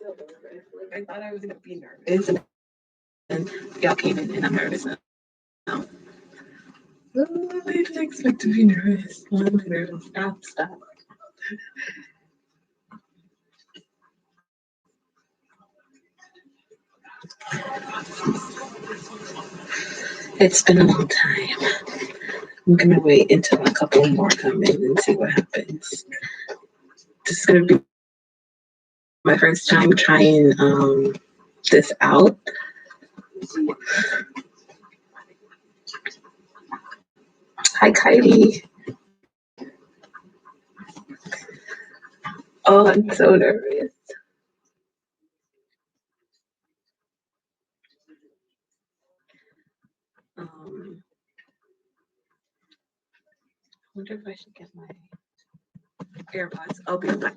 so nervous. Like, I thought I was gonna be nervous, and y'all came in, and I'm nervous now. Oh, I didn't expect to be nervous. Why am I nervous? Stop. It's been a long time. I'm gonna wait until a couple more come in and see what happens. This is gonna be my first time trying this out. Hi, Kylie. Oh, I'm so nervous. I wonder if I should get my AirPods. I'll be right back.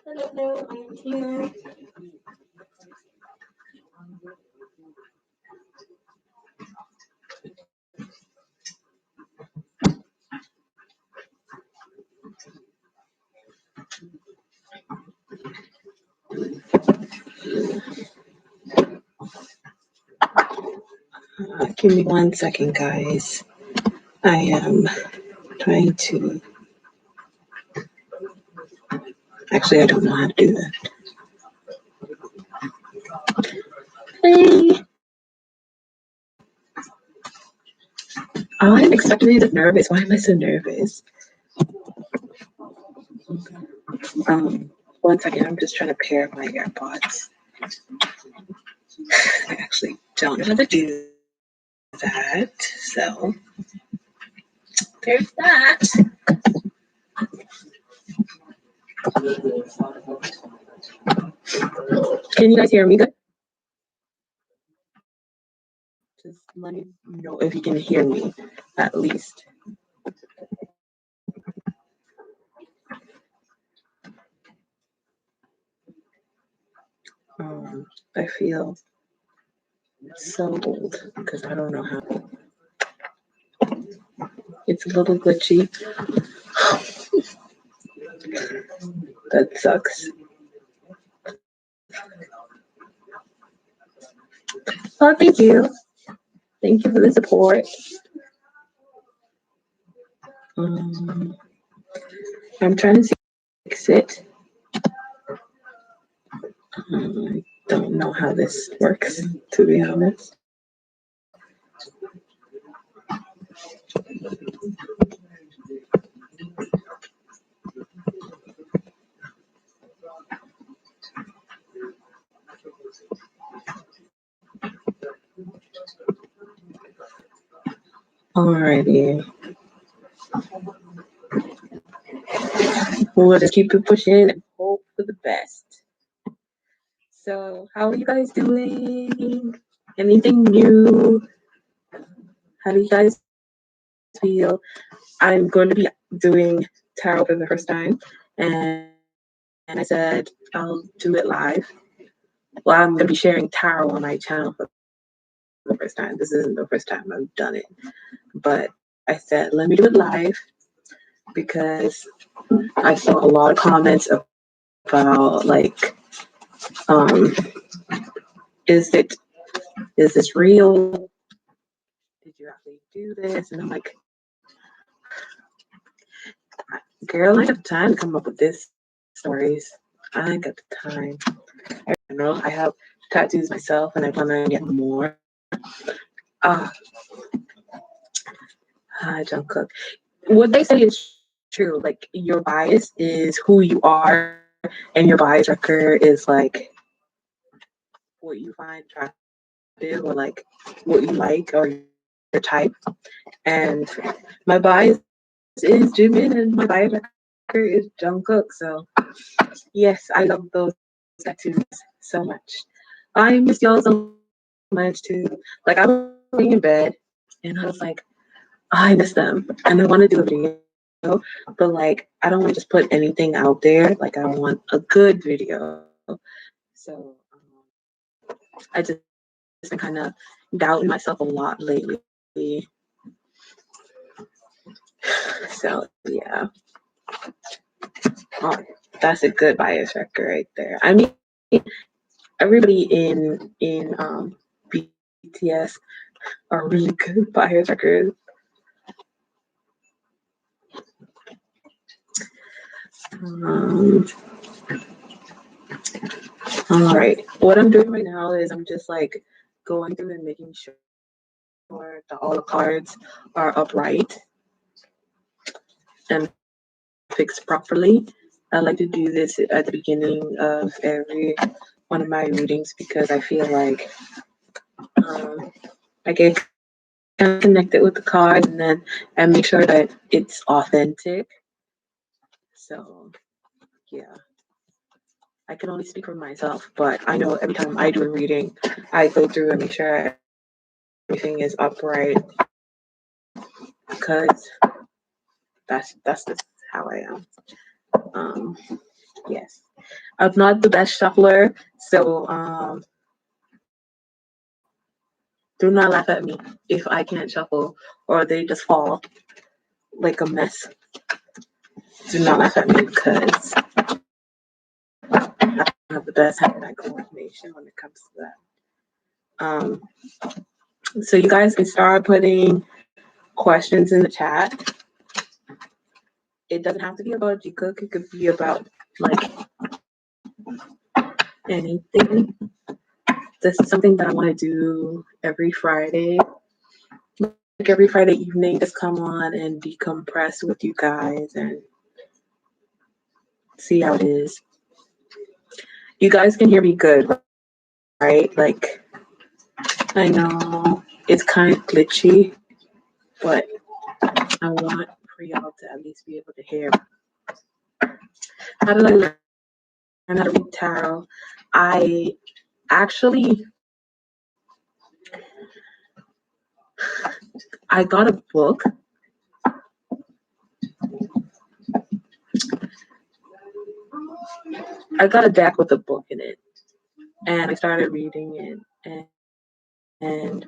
Hello, I'm here. Give me 1 second, guys. I am trying to. Actually, I don't know how to do that. Hey. Oh, I didn't expect to be this nervous. Why am I so nervous? 1 second. I'm just trying to pair my AirPods. I actually don't know how to do that. So there's that. Can you guys hear me good? Just let me know if you can hear me, at least. I feel so old because I don't know how. It's a little glitchy. That sucks. Oh, thank you. Thank you for the support. I'm trying to fix it. I don't know how this works, to be honest. Alrighty. We'll just keep it pushing and hope for the best. So, how are you guys doing? Anything new? How do you guys feel? I'm going to be doing tarot for the first time, and I said I'll do it live. Well, I'm going to be sharing tarot on my channel for the first time. This isn't the first time I've done it, but I said let me do it live because I saw a lot of comments about like, is this real? Did you actually do this? And I'm like, girl, I got time to come up with this stories. I got the time. I know I have tattoos myself, and I plan on getting more. Hi, Jungkook. What they say is true. Like your bias is who you are, and your bias record is like what you find attractive or like what you like or your type. And my bias is Jimin, and my bias record is Jungkook. So yes, I love those tattoos so much. I miss y'all so much too. Like I was laying in bed and I was like, I miss them and I want to do a video, but like I don't want to just put anything out there. Like I want a good video. So I just been kind of doubting myself a lot lately. So yeah. Oh, that's a good bias record right there. I mean, everybody in BTS are really good bias records. Um, all right. What I'm doing right now is I'm just like going through and making sure that all the cards are upright and fixed properly. I like to do this at the beginning of every one of my readings because I feel like um, I get kind of connected with the card and make sure that it's authentic. So yeah, I can only speak for myself, but I know every time I do a reading, I go through and make sure everything is upright because that's just how I am. Yes, I'm not the best shuffler, so do not laugh at me if I can't shuffle or they just fall like a mess. Do not laugh at me because I don't have the best hand-eye coordination when it comes to that. Um, so you guys can start putting questions in the chat. It doesn't have to be about Jikook. It could be about like anything. This is something that I want to do every Friday. Like every Friday evening, just come on and decompress with you guys and see how it is. You guys can hear me good, right? Like, I know it's kind of glitchy, but I want for y'all to at least be able to hear. How did I learn how to read tarot? I actually I got a book. I got a deck with a book in it, and I started reading it. And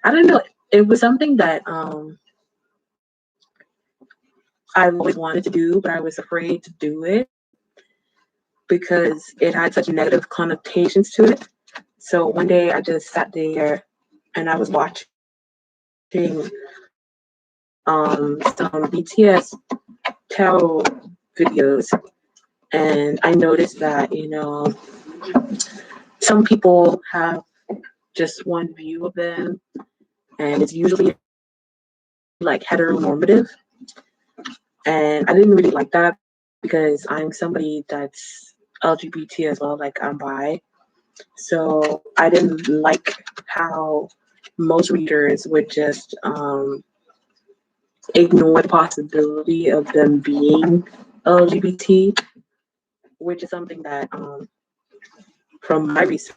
I don't know, it was something that I've always wanted to do, but I was afraid to do it because it had such negative connotations to it. So one day I just sat there and I was watching some BTS tarot videos, and I noticed that some people have just one view of them, and it's usually like heteronormative. And I didn't really like that because I'm somebody that's LGBT as well, like I'm bi. So I didn't like how most readers would just ignore the possibility of them being LGBT, which is something that, from my research,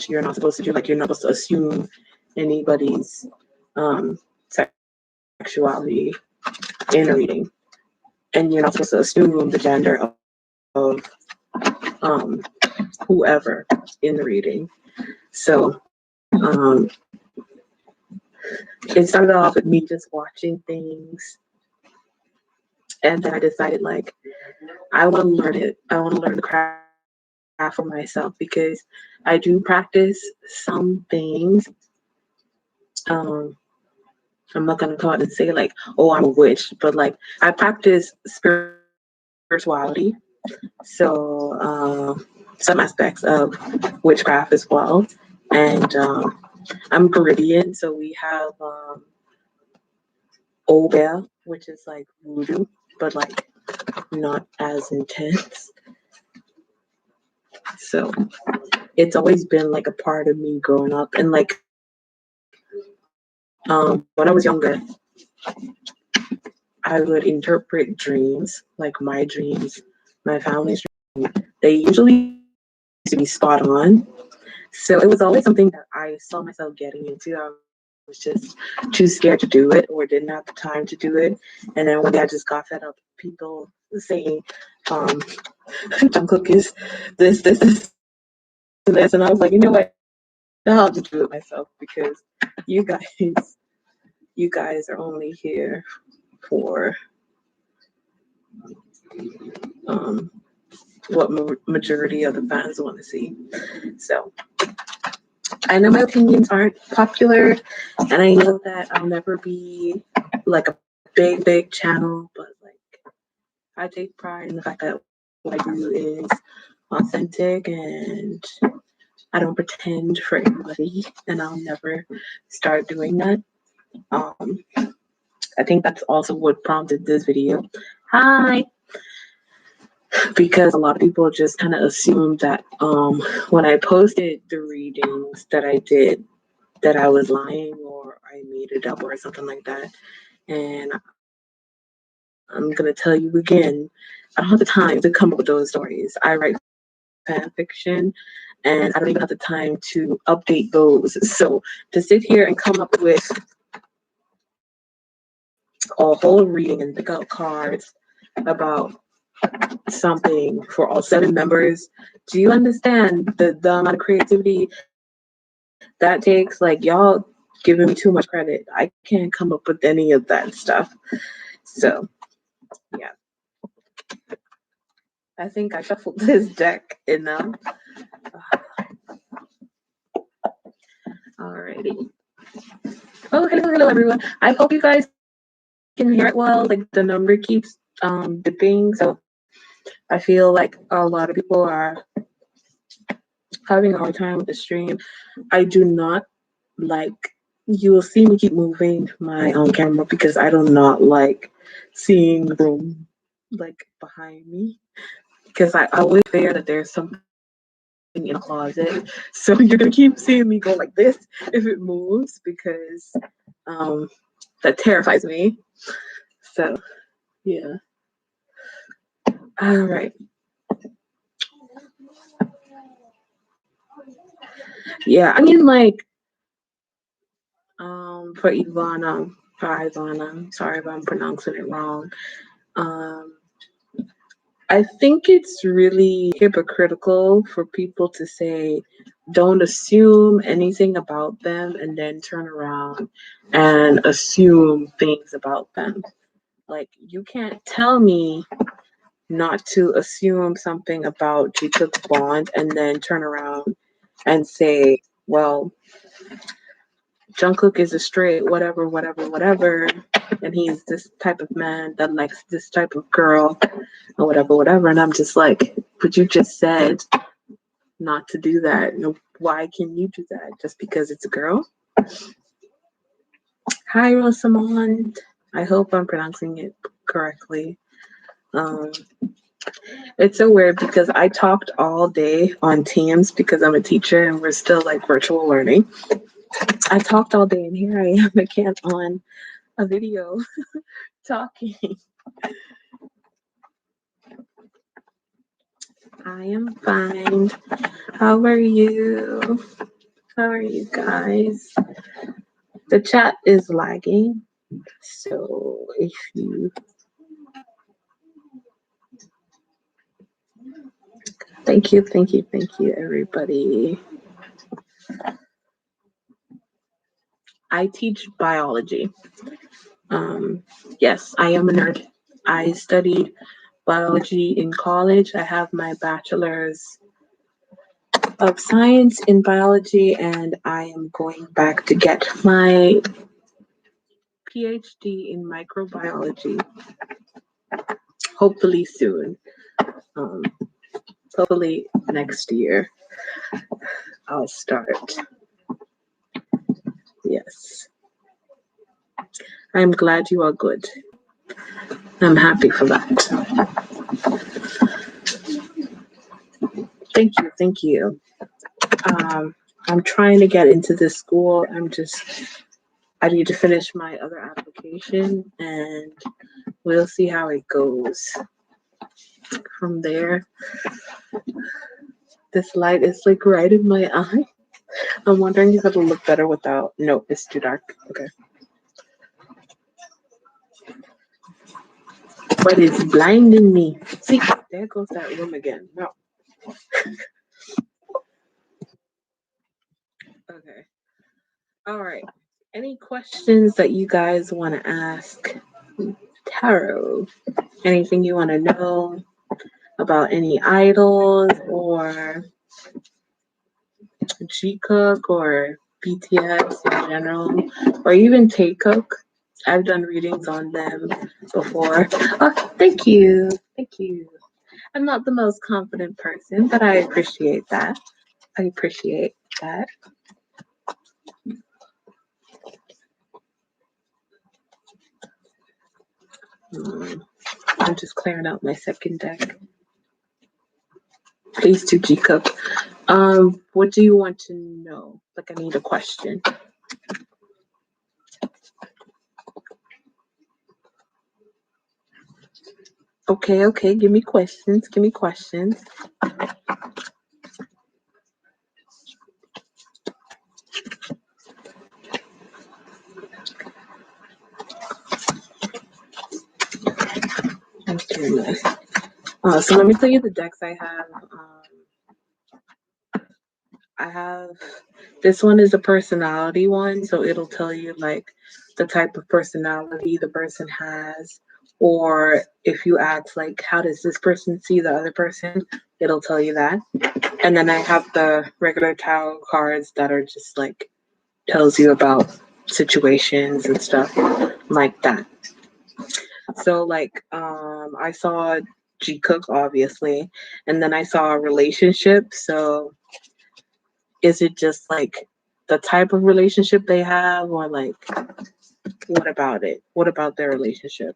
you're not supposed to do. Like, you're not supposed to assume anybody's sexuality in a reading, and you're not supposed to assume the gender of um, whoever in the reading. So it started off with me just watching things, and then I decided like I want to learn it. I want to learn the craft for myself because I do practice some things. Um, I'm not gonna come out and say like, oh, I'm a witch, but like I practice spirituality. So some aspects of witchcraft as well, and I'm Caribbean, so we have Obel, which is like voodoo, but like not as intense. So it's always been like a part of me growing up, and like when I was younger, I would interpret dreams, like my dreams, my family's dreams. They usually to be spot on. So it was always something that I saw myself getting into. I was just too scared to do it or didn't have the time to do it. And then one day I just got fed up with people saying, um, Jungkook is this, and this. And I was like, you know what? I'll just do it myself because you guys, you guys are only here for um, what majority of the fans want to see. So I know my opinions aren't popular, and I know that I'll never be like a big channel, but like I take pride in the fact that what I do is authentic and I don't pretend for anybody, and I'll never start doing that. Um, I think that's also what prompted this video. Hi, because a lot of people just kind of assumed that when I posted the readings that I did, that I was lying or I made it up or something like that. And I'm gonna tell you again, I don't have the time to come up with those stories. I write fan fiction, and I don't even have the time to update those. So to sit here and come up with a whole reading and pick out cards about something for all 7 members. Do you understand the amount of creativity that takes? Like y'all giving me too much credit. I can't come up with any of that stuff. So yeah, I think I shuffled this deck enough. Alrighty. Oh, hello, everyone. I hope you guys can hear it well. Like the number keeps dipping, so I feel like a lot of people are having a hard time with the stream. I do not like. You will see me keep moving my camera because I do not like seeing the room like behind me because I always fear that there's something in a closet. So you're gonna keep seeing me go like this if it moves because um, that terrifies me. So yeah. All right. Yeah, I mean like for Ivana, sorry if I'm pronouncing it wrong. Um, I think it's really hypocritical for people to say, don't assume anything about them and then turn around and assume things about them. Like, you can't tell me not to assume something about Jikook's bond and then turn around and say, well, Jungkook is a straight, whatever, and he's this type of man that likes this type of girl, or whatever. And I'm just like, but you just said not to do that. Why can you do that? Just because it's a girl? Hi, Rosamond. I hope I'm pronouncing it correctly. Um, it's so weird because I talked all day on Teams because I'm a teacher and we're still like virtual learning. I talked all day and here I am again on a video talking. I am fine. How are you? How are you guys? The chat is lagging. So if you thank you, everybody. I teach biology. Yes, I am a nerd. I studied biology in college. I have my bachelor's of science in biology, and I am going back to get my PhD in microbiology. Hopefully soon. Um, hopefully next year I'll start. Yes. I'm glad you are good. I'm happy for that. Thank you. Um, I'm trying to get into this school. I need to finish my other application and we'll see how it goes from there. This light is like right in my eye. I'm wondering if it'll look better without. No, it's too dark. Okay. But it's blinding me. See, there goes that room again. No. Okay. All right. Any questions that you guys want to ask Tarot? Anything you want to know about any idols or Jikook or BTS in general, or even Jikook? I've done readings on them before. Oh, thank you. Thank you. I'm not the most confident person, but I appreciate that. I appreciate that. I'm just clearing out my second deck. Please to Jikook. What do you want to know? Like, I need a question. Okay. Give me questions. Okay. So let me tell you the decks I have. I have this one is a personality one, so it'll tell you like the type of personality the person has, or if you ask like how does this person see the other person, it'll tell you that. And then I have the regular tarot cards that are just like tells you about situations and stuff like that. So like I saw Jikook obviously, and then I saw a relationship. So is it just like the type of relationship they have, or like what about it? What about their relationship?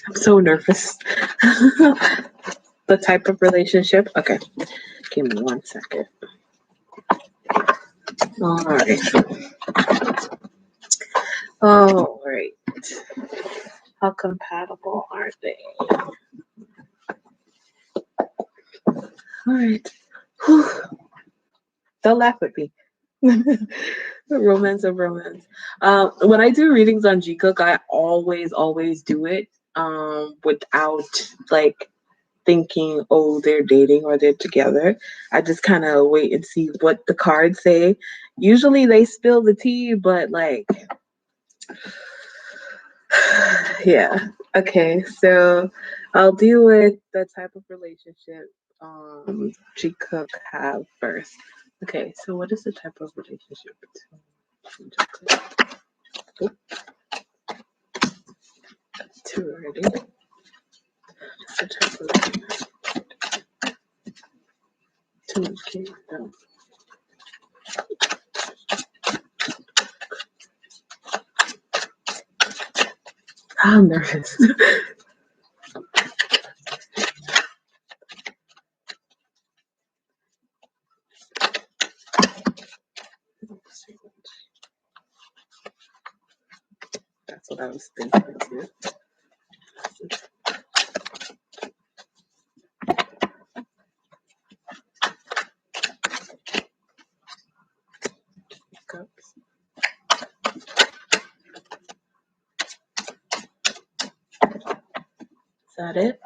I'm so nervous. The type of relationship? Okay. Give me 1 second. All right. All right. How compatible are they? All right. Whew. They'll laugh at me. Romance of romance. When I do readings on Jikook, I always do it without like thinking, oh, they're dating or they're together. I just kind of wait and see what the cards say. Usually they spill the tea, but like, yeah. Okay, so I'll deal with the type of relationship Jikook have first. Okay, so what is the type of relationship between Jikook? Oh, two already. The type of too much cake. No. I'm nervous. That's what I was thinking too. Cups. Is that it?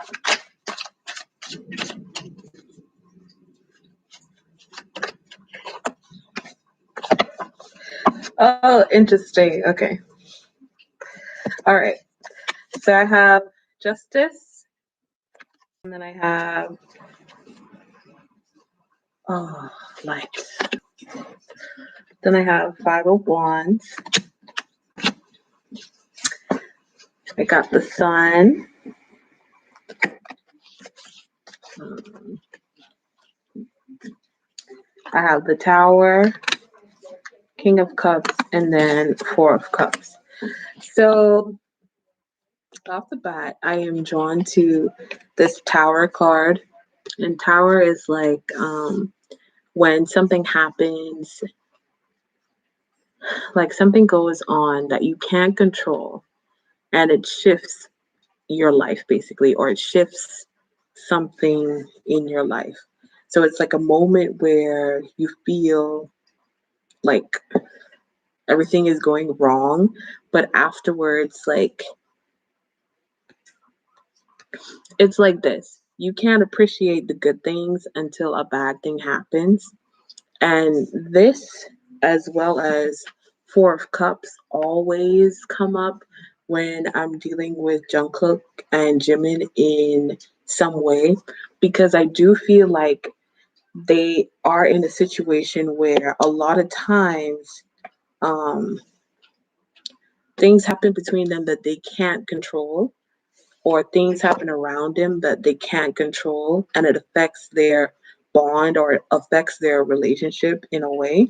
Oh, interesting. Okay. All right. So I have justice, and then I have light. Then I have 5 of Wands. I got the Sun. I have the Tower. King of Cups, and then Four of Cups. So off the bat, I am drawn to this Tower card, and Tower is like when something happens, like something goes on that you can't control, and it shifts your life basically, or it shifts something in your life. So it's like a moment where you feel like everything is going wrong, but afterwards, like it's like this. You can't appreciate the good things until a bad thing happens. And this, as well as Four of Cups, always come up when I'm dealing with Jungkook and Jimin in some way, because I do feel like they are in a situation where a lot of times um, things happen between them that they can't control, or things happen around them that they can't control, and it affects their bond or it affects their relationship in a way.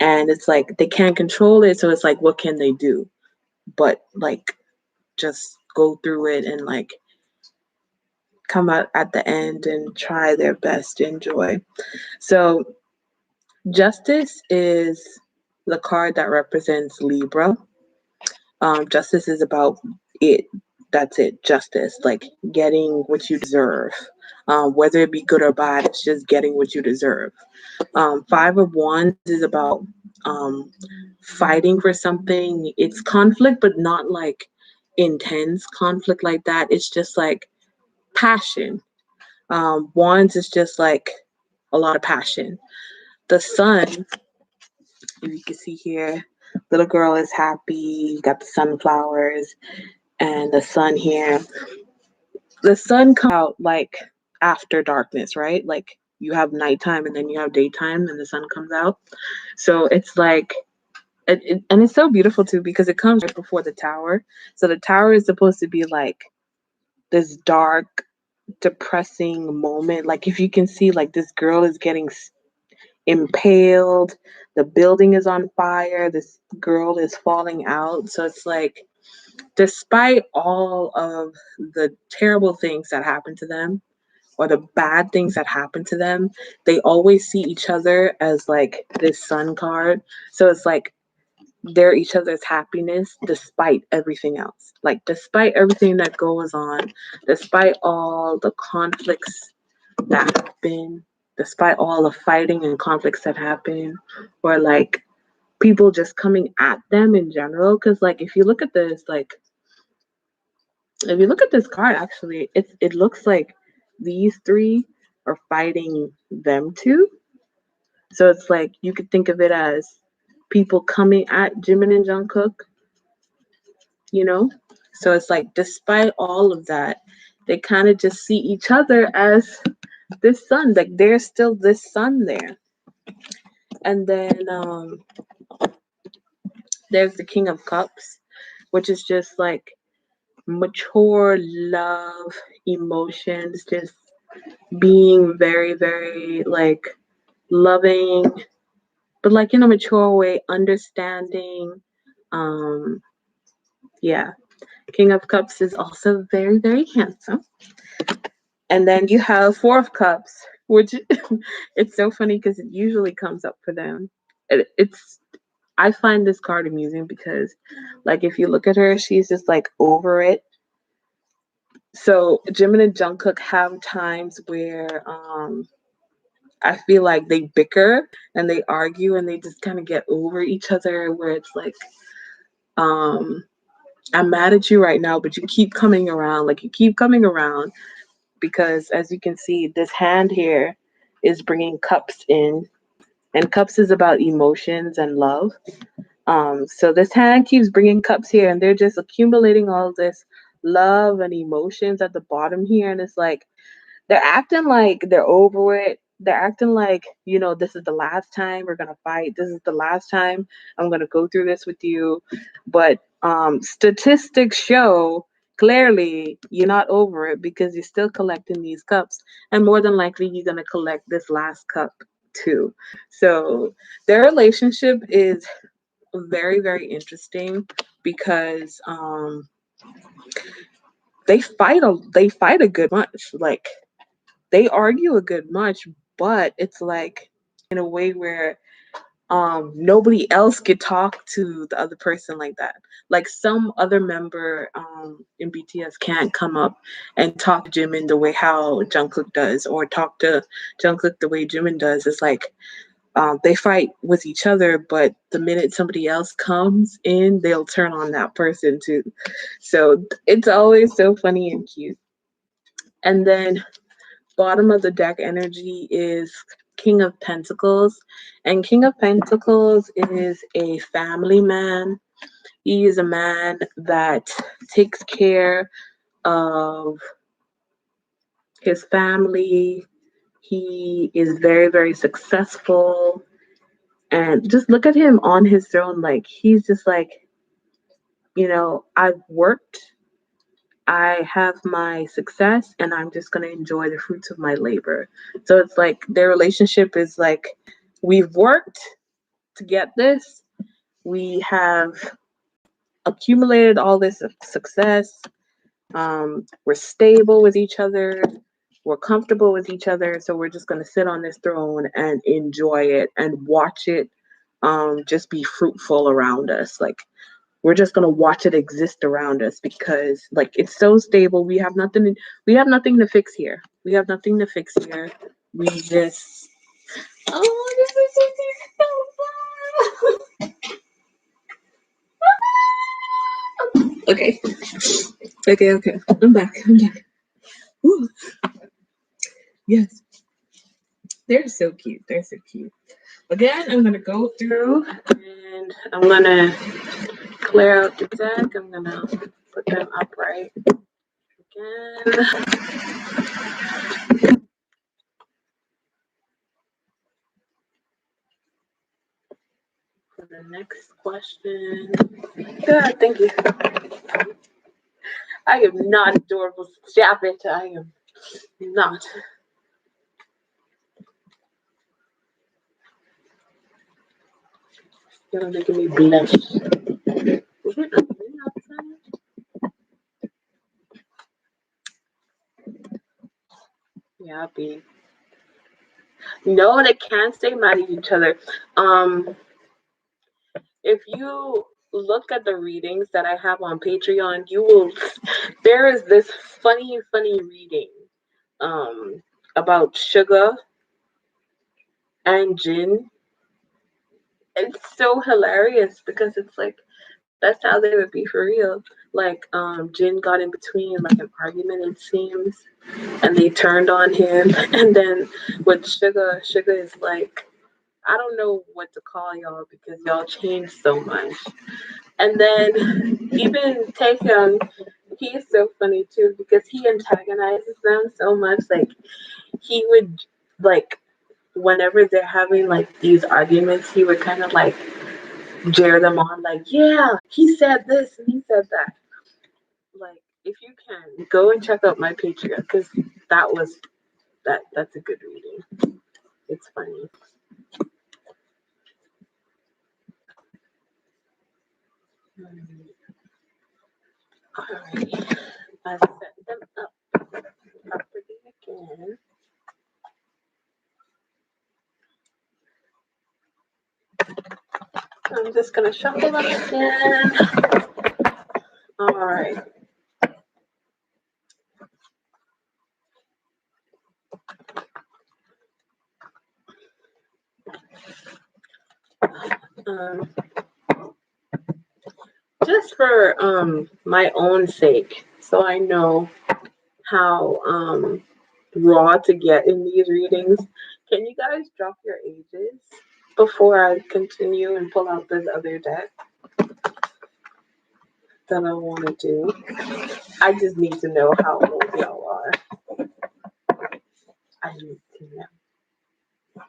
And it's like they can't control it, so it's like, what can they do but like just go through it and like come out at the end and try their best to enjoy. So Justice is the card that represents Libra. Justice is about it. That's it. Justice, like getting what you deserve. Whether it be good or bad, it's just getting what you deserve. Five of Wands is about um, fighting for something. It's conflict, but not like intense conflict like that. It's just like passion. Wands is just like a lot of passion. The Sun, if you can see here, little girl is happy. You got the sunflowers and the sun here. The sun comes out like after darkness, right? Like you have nighttime and then you have daytime and the sun comes out. So it's like and it's so beautiful too because it comes right before the tower. So the tower is supposed to be like this dark, depressing moment. Like if you can see, like this girl is getting impaled, the building is on fire, this girl is falling out. So it's like, despite all of the terrible things that happen to them or the bad things that happen to them, they always see each other as like this sun card. So it's like they're each other's happiness despite everything else. Like, despite everything that goes on, despite all the conflicts that happen, despite all the fighting and conflicts that happen, or like people just coming at them in general. Because, like, if you look at this, like, if you look at this card, actually, it looks like these three are fighting them two. So it's like you could think of it as people coming at Jimin and Jungkook, you know? So it's like, despite all of that, they kind of just see each other as this sun. Like, there's still this sun there. And then there's the King of Cups, which is just like mature love, emotions, just being very, very like loving, but like in a mature way, understanding. Um, yeah. King of Cups is also very, very handsome. And then you have Four of Cups, which it's so funny because it usually comes up for them. It's I find this card amusing because, like, if you look at her, she's just like over it. So Jimin and Jungkook have times where I feel like they bicker and they argue and they just kind of get over each other. Where it's like, um, I'm mad at you right now, but you keep coming around. Like, you keep coming around because, as you can see, this hand here is bringing cups in, and cups is about emotions and love. So this hand keeps bringing cups here, and they're just accumulating all this love and emotions at the bottom here, and it's like they're acting like they're over it. They're acting like, this is the last time we're gonna fight. This is the last time I'm gonna go through this with you. But statistics show clearly you're not over it because you're still collecting these cups, and more than likely you're gonna collect this last cup. too. So their relationship is very, very interesting because they fight a good much. Like they argue a good much, but it's like in a way where nobody else could talk to the other person like that. Like some other member in BTS can't come up and talk to Jimin the way how Jungkook does, or talk to Jungkook the way Jimin does. It's like they fight with each other, but the minute somebody else comes in, they'll turn on that person too. So it's always so funny and cute. And then bottom of the deck energy is King of Pentacles. And King of Pentacles is a family man. He is a man that takes care of his family. He is very, very successful. And just look at him on his throne. Like, he's just like, I've worked, I have my success, and I'm just going to enjoy the fruits of my labor. So it's like their relationship is like, we've worked to get this, we have accumulated all this success, we're stable with each other, we're comfortable with each other, so we're just going to sit on this throne and enjoy it and watch it just be fruitful around us. Like, we're just gonna watch it exist around us because like it's so stable. We have nothing to fix here. We have nothing to fix here. We just oh this is so fun. Okay. Okay. I'm back. Woo. Yes. They're so cute. They're so cute. Again, I'm gonna go through and I'm gonna clear out the deck. I'm gonna put them upright again. For the next question. Good, thank you. I am not adorable. Stop it. I am not. You're making me blush. Is it raining outside? Yeah, I'll be. No, they can't stay mad at each other. If you look at the readings that I have on Patreon, you will. There is this funny reading, about Sugar and Jin. It's so hilarious because it's like that's how they would be for real. Like, Jin got in between like an argument, it seems, and they turned on him. And then with Sugar is like, I don't know what to call y'all because y'all changed so much. And then even Taehyung, he's so funny too because he antagonizes them so much. Like, he would, like, whenever they're having like these arguments, he would kind of like jeer them on, like, yeah, he said this and he said that. Like, if you can go and check out my Patreon because that's a good reading. It's funny. Alright, I set them up properly again. I'm just gonna shuffle them again. Alright. Um, just for my own sake, so I know how raw to get in these readings, can you guys drop your ages before I continue and pull out this other deck that I want to do? I just need to know how old y'all are. I need to know.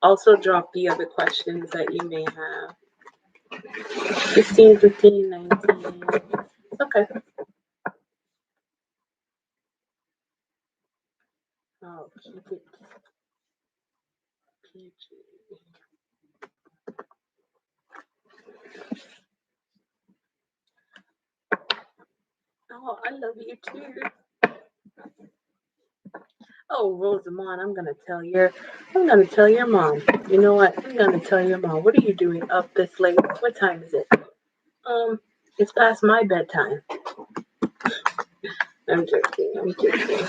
Also drop the other questions that you may have. 15, 15, 19. Okay. I'll keep it PG. Oh, I love you too. Oh, Rosamond, I'm gonna tell your mom. You know what? I'm gonna tell your mom. What are you doing up this late? What time is it? It's past my bedtime. I'm joking. I'm joking.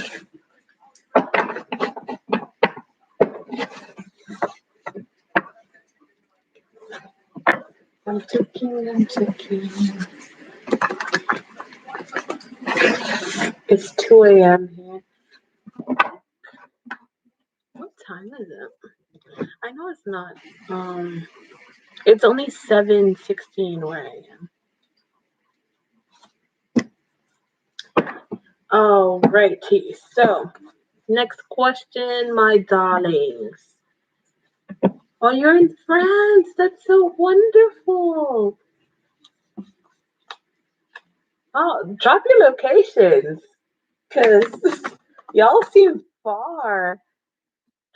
I'm joking. I'm joking. It's 2 a.m. here. What time is it? I know it's not. It's only 7:16 where I am. Alrighty. So, next question, my darlings. Oh, you're in France. That's so wonderful. Oh, drop your locations, cause y'all seem far.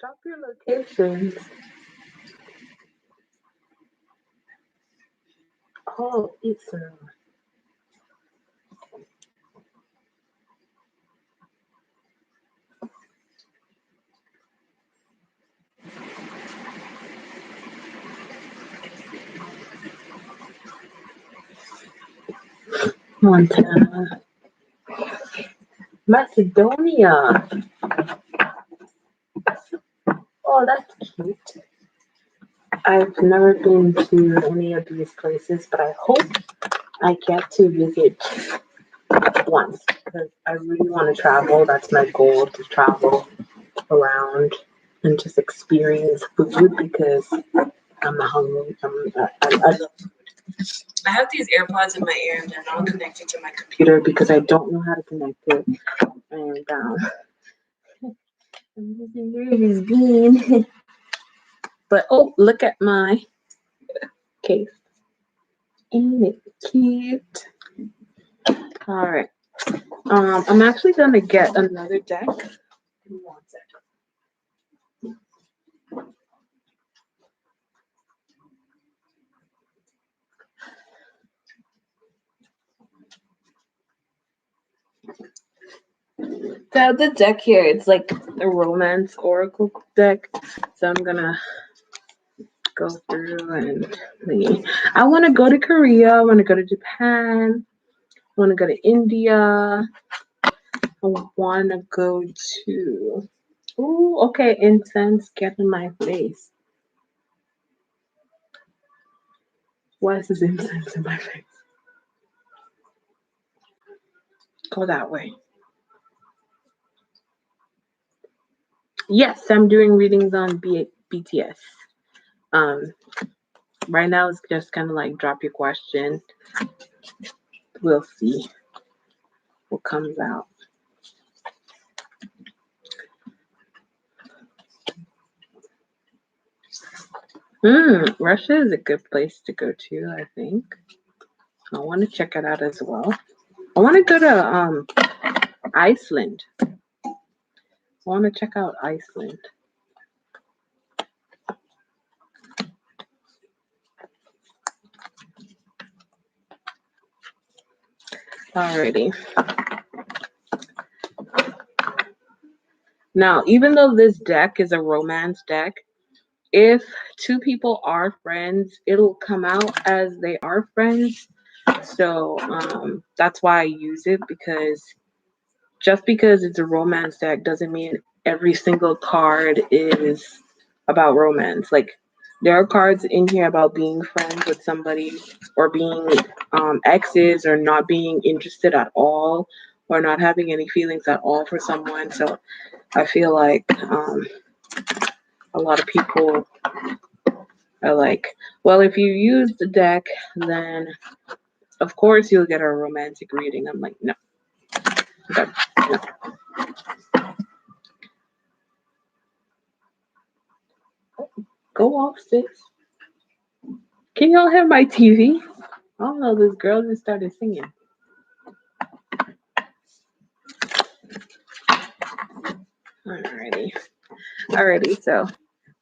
Drop your locations. Oh, it's Montana, Macedonia. Oh, that's cute. I've never been to any of these places, but I hope I get to visit once because I really want to travel. That's my goal, to travel around and just experience food because I'm hungry. I love food. I have these AirPods in my ear and they're not connected to my computer because I don't know how to connect it. And I'm just a nervous bean. But oh, look at my case. Ain't it cute? All right. I'm actually gonna get another deck. Give me 1 second. So the deck here, it's like a romance oracle deck. So I'm gonna go through and see. I want to go to Korea. I want to go to Japan. I want to go to India. I want to go to. Ooh, okay. Incense, get in my face. Why is this incense in my face? Go that way. Yes, I'm doing readings on BTS. Um, right now it's just kind of like drop your question. We'll see what comes out. Russia is a good place to go to, I think. I want to check it out as well. I want to go to Iceland. I want to check out Iceland. Alrighty. Now, even though this deck is a romance deck, if two people are friends, it'll come out as they are friends. So that's why I use it, because just because it's a romance deck doesn't mean every single card is about romance. Like, there are cards in here about being friends with somebody, or being exes, or not being interested at all, or not having any feelings at all for someone. So I feel like a lot of people are like, well, if you use the deck, then of course you'll get a romantic reading. I'm like, no. Okay, no. Go off, sis. Can y'all hear my TV? I don't know, this girl just started singing. Alrighty. So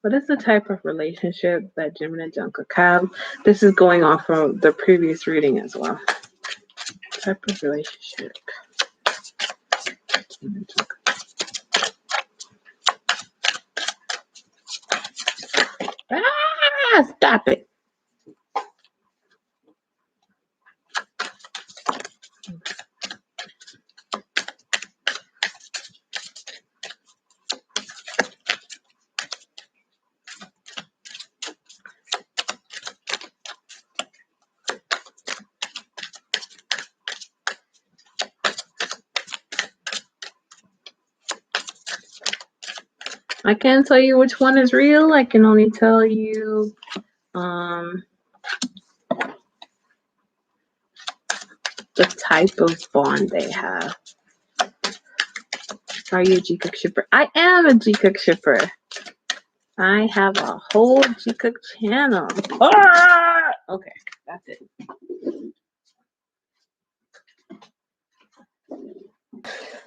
What is the type of relationship that Jimin and Jungkook have? This is going off from the previous reading as well. Type of relationship. Jimin and Jungkook. Stop it. I can't tell you which one is real. I can only tell you the type of bond they have. Are you a Jikook shipper? I am a Jikook shipper. I have a whole Jikook channel. Okay, that's it.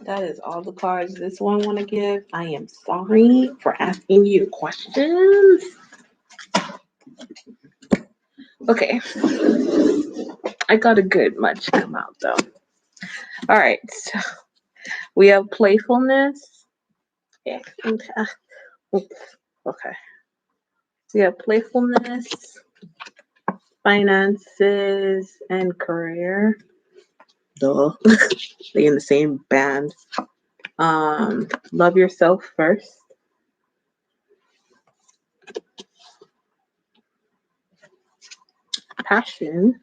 That is all the cards this one want to give. I am sorry for asking you questions. Okay. I got a good much come out though. All right. So we have playfulness. Yeah. Okay. We have playfulness, finances, and career. Duh. They in the same band. Love yourself first. Passion.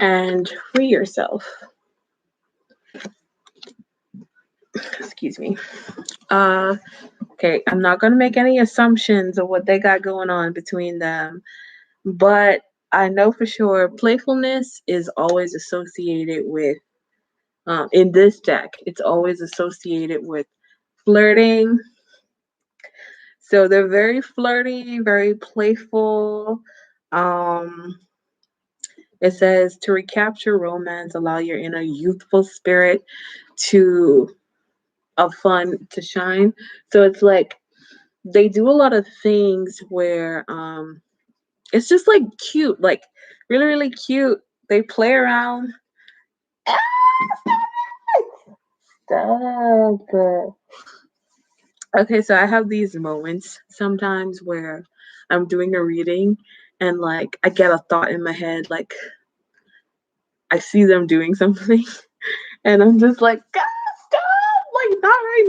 And free yourself. Excuse me. Okay, I'm not gonna make any assumptions of what they got going on between them, but I know for sure playfulness is always associated with in this deck, it's always associated with flirting. So they're very flirty, very playful. It says to recapture romance, allow your inner youthful spirit to of fun to shine. So it's like they do a lot of things where it's just like cute, like really, really cute. They play around. Stop. Okay, so I have these moments sometimes where I'm doing a reading and like I get a thought in my head, like I see them doing something and I'm just like, God, stop, like not right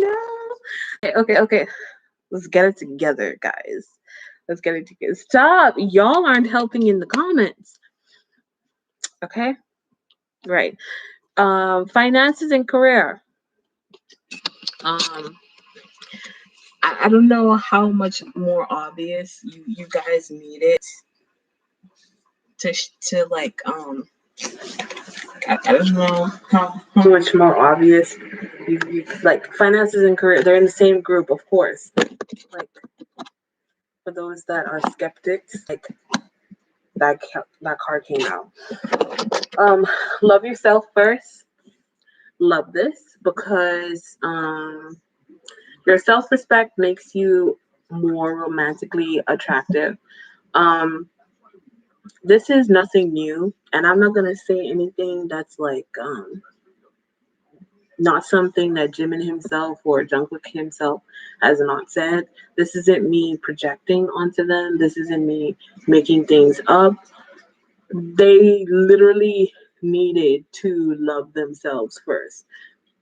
now. Okay. Let's get it together, guys. Let's get it together. Stop. Y'all aren't helping in the comments. Okay? Right. Finances and career. I don't know how much more obvious you guys need it to like I don't know how much more obvious you like finances and career. They're in the same group, of course. Like for those that are skeptics, like that card came out. Love yourself first. Love this because your self-respect makes you more romantically attractive. This is nothing new, and I'm not gonna say anything that's like not something that Jimin himself or Jungkook himself has not said. This isn't me projecting onto them. This isn't me making things up. They literally needed to love themselves first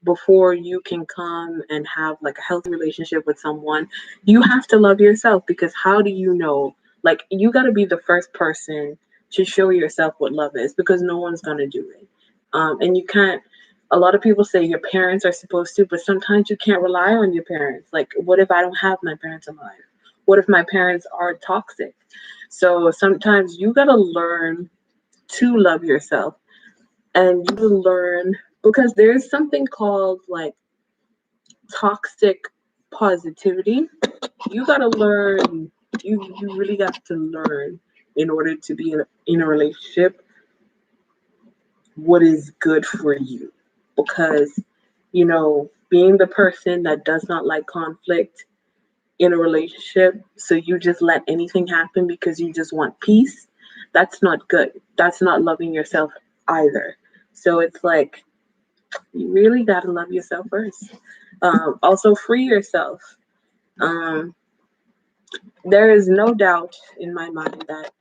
before you can come and have like a healthy relationship with someone. You have to love yourself because how do you know, like you got to be the first person to show yourself what love is because no one's going to do it. And you can't, a lot of people say your parents are supposed to, but sometimes you can't rely on your parents. Like what if I don't have my parents alive? What if my parents are toxic? So sometimes you got to learn to love yourself, and you learn because there's something called like toxic positivity. You gotta learn. You really got to learn in order to be in a relationship what is good for you, because being the person that does not like conflict in a relationship, so you just let anything happen because you just want peace, that's not good. That's not loving yourself either. So it's like, you really got to love yourself first. Also, free yourself. Um, there is no doubt in my mind that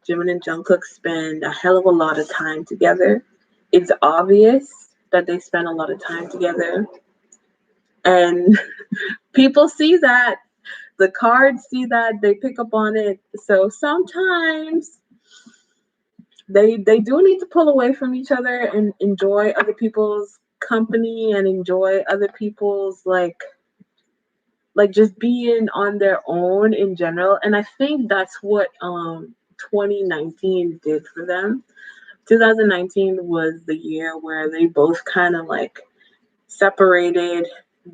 Jimin and Jungkook spend a hell of a lot of time together. It's obvious that they spend a lot of time together, and people see that. The cards see that. They pick up on it. So sometimes they do need to pull away from each other and enjoy other people's company and enjoy other people's like just being on their own in general. And I think that's what 2019 did for them. 2019 was the year where they both kind of like separated,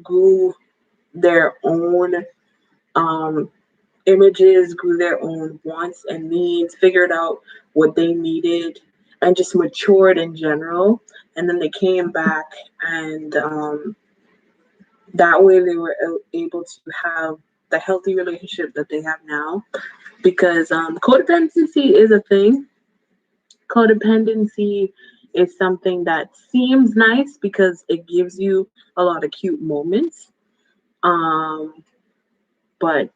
grew their own um images, grew their own wants and needs, figured out what they needed, and just matured in general. And then they came back, and that way they were able to have the healthy relationship that they have now. Because codependency is a thing. Codependency is something that seems nice because it gives you a lot of cute moments. Um, but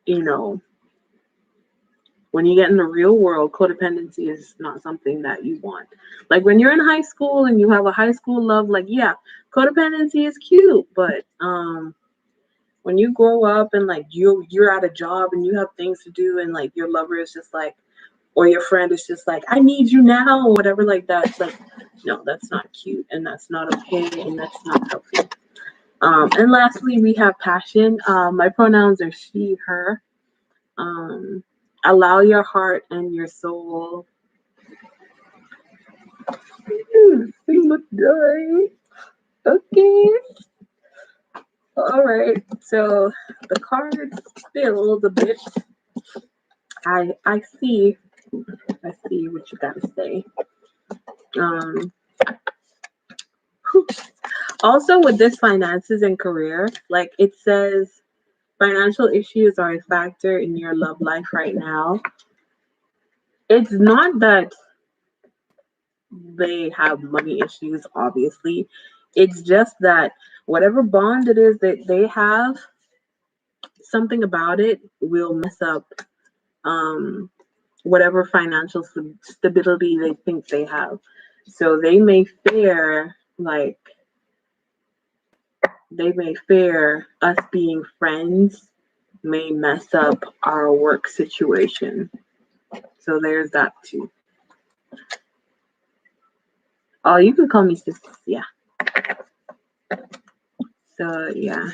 you know, when you get in the real world, codependency is not something that you want. Like when you're in high school and you have a high school love, like yeah, codependency is cute, but when you grow up and like you're at a job and you have things to do and like your lover is just like, or your friend is just like, I need you now or whatever like that. It's like, no, that's not cute and that's not okay and that's not healthy. And lastly, we have passion. My pronouns are she, her. Um, Allow your heart and your soul. Look good. Okay. All right. So the cards filled a bit. I see. I see what you gotta say. Um. Also, with this finances and career, like it says, financial issues are a factor in your love life right now. It's not that they have money issues, obviously. It's just that whatever bond it is that they have, something about it will mess up um, whatever financial stability they think they have. So they may fear us being friends may mess up our work situation. So there's that too. Oh, you can call me sis. Yeah. So yeah,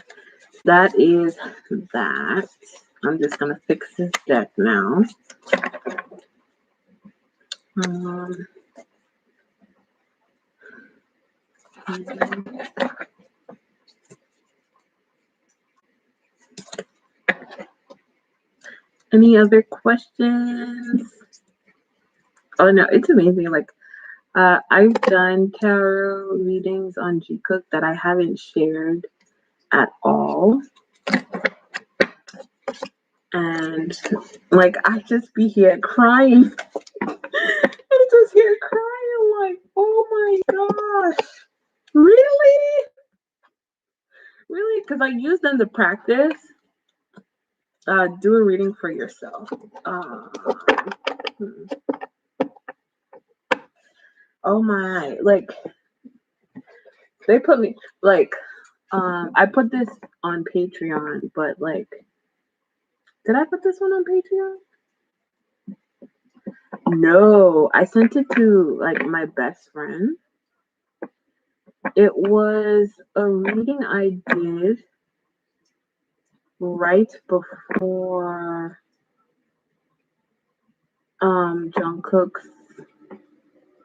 that is that. I'm just gonna fix this deck now. Um, any other questions? Oh no, it's amazing. Like I've done tarot readings on Jikook that I haven't shared at all. And like I just be here crying. I just here crying like, oh my gosh. Really? Really? Because I use them to practice. Do a reading for yourself. Hmm. Oh my, like they put me like I put this on Patreon, but like did I put this one on Patreon? No, I sent it to like my best friend. It was a reading I did right before Jungkook's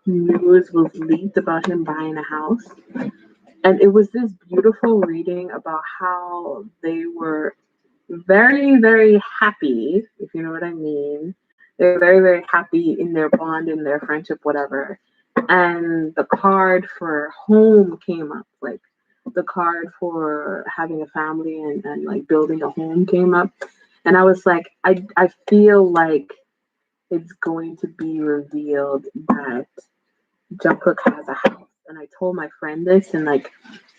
news was leaked about him buying a house. And it was this beautiful reading about how they were very, very happy, if you know what I mean. They were very, very happy in their bond, in their friendship, whatever. And the card for home came up. Like the card for having a family and like building a home came up, and I was like, I feel like it's going to be revealed that Jungkook has a house. And I told my friend this, and like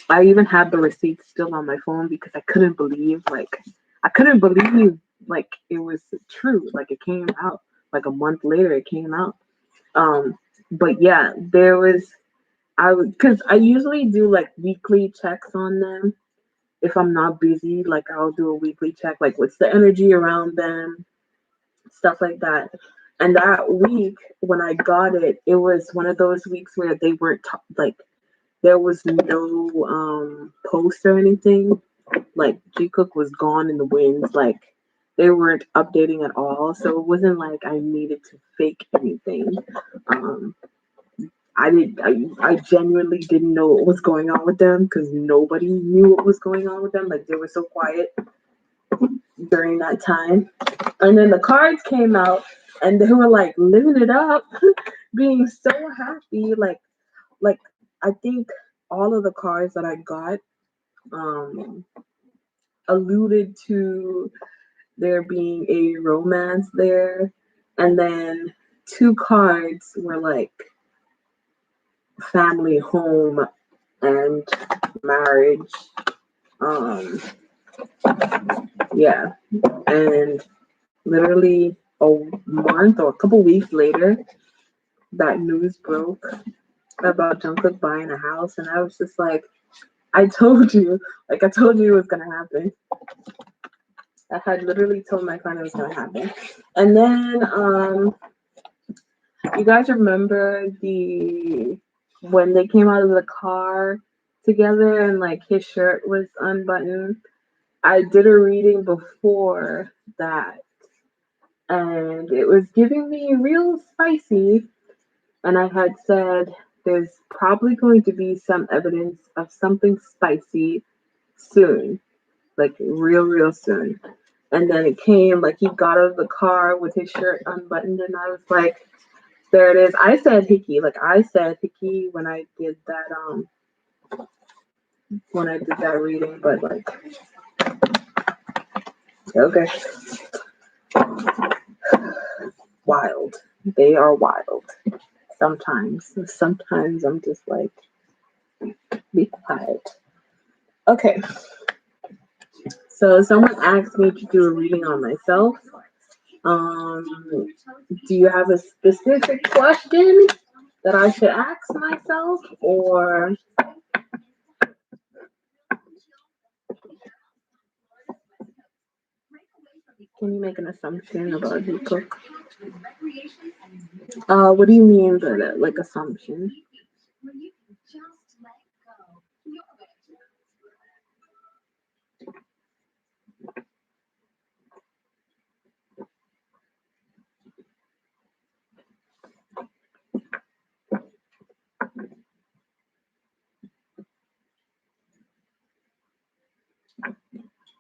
I even had the receipts still on my phone because I couldn't believe like it was true. Like it came out like a month later. It came out. But yeah, there was I would because I usually do like weekly checks on them. If I'm not busy, like I'll do a weekly check, like what's the energy around them, stuff like that. And that week when I got it, it was one of those weeks where they weren't like there was no post or anything. Like Jikook was gone in the winds. Like they weren't updating at all. So it wasn't like I needed to fake anything. Um, I genuinely didn't know what was going on with them because nobody knew what was going on with them. Like they were so quiet during that time. And then the cards came out and they were like living it up, being so happy. Like I think all of the cards that I got um alluded to there being a romance there. And then two cards were like family, home, and marriage. Um, yeah. And literally a month or a couple weeks later, that news broke about Jungkook buying a house. And I was just like, I told you it was going to happen. I had literally told my friend it was going to happen. And then, you guys remember when they came out of the car together and like his shirt was unbuttoned? I did a reading before that and it was giving me real spicy. And I had said there's probably going to be some evidence of something spicy soon, like real soon. And then it came like he got out of the car with his shirt unbuttoned, and I was like, there it is. I said hickey, like I said hickey when I did that reading, but like okay. Wild. They are wild. Sometimes. Sometimes I'm just like, be quiet. Okay. So someone asked me to do a reading on myself. Um, do you have a specific question that I should ask myself, or can you make an assumption about who cook? What do you mean by that? Like assumption?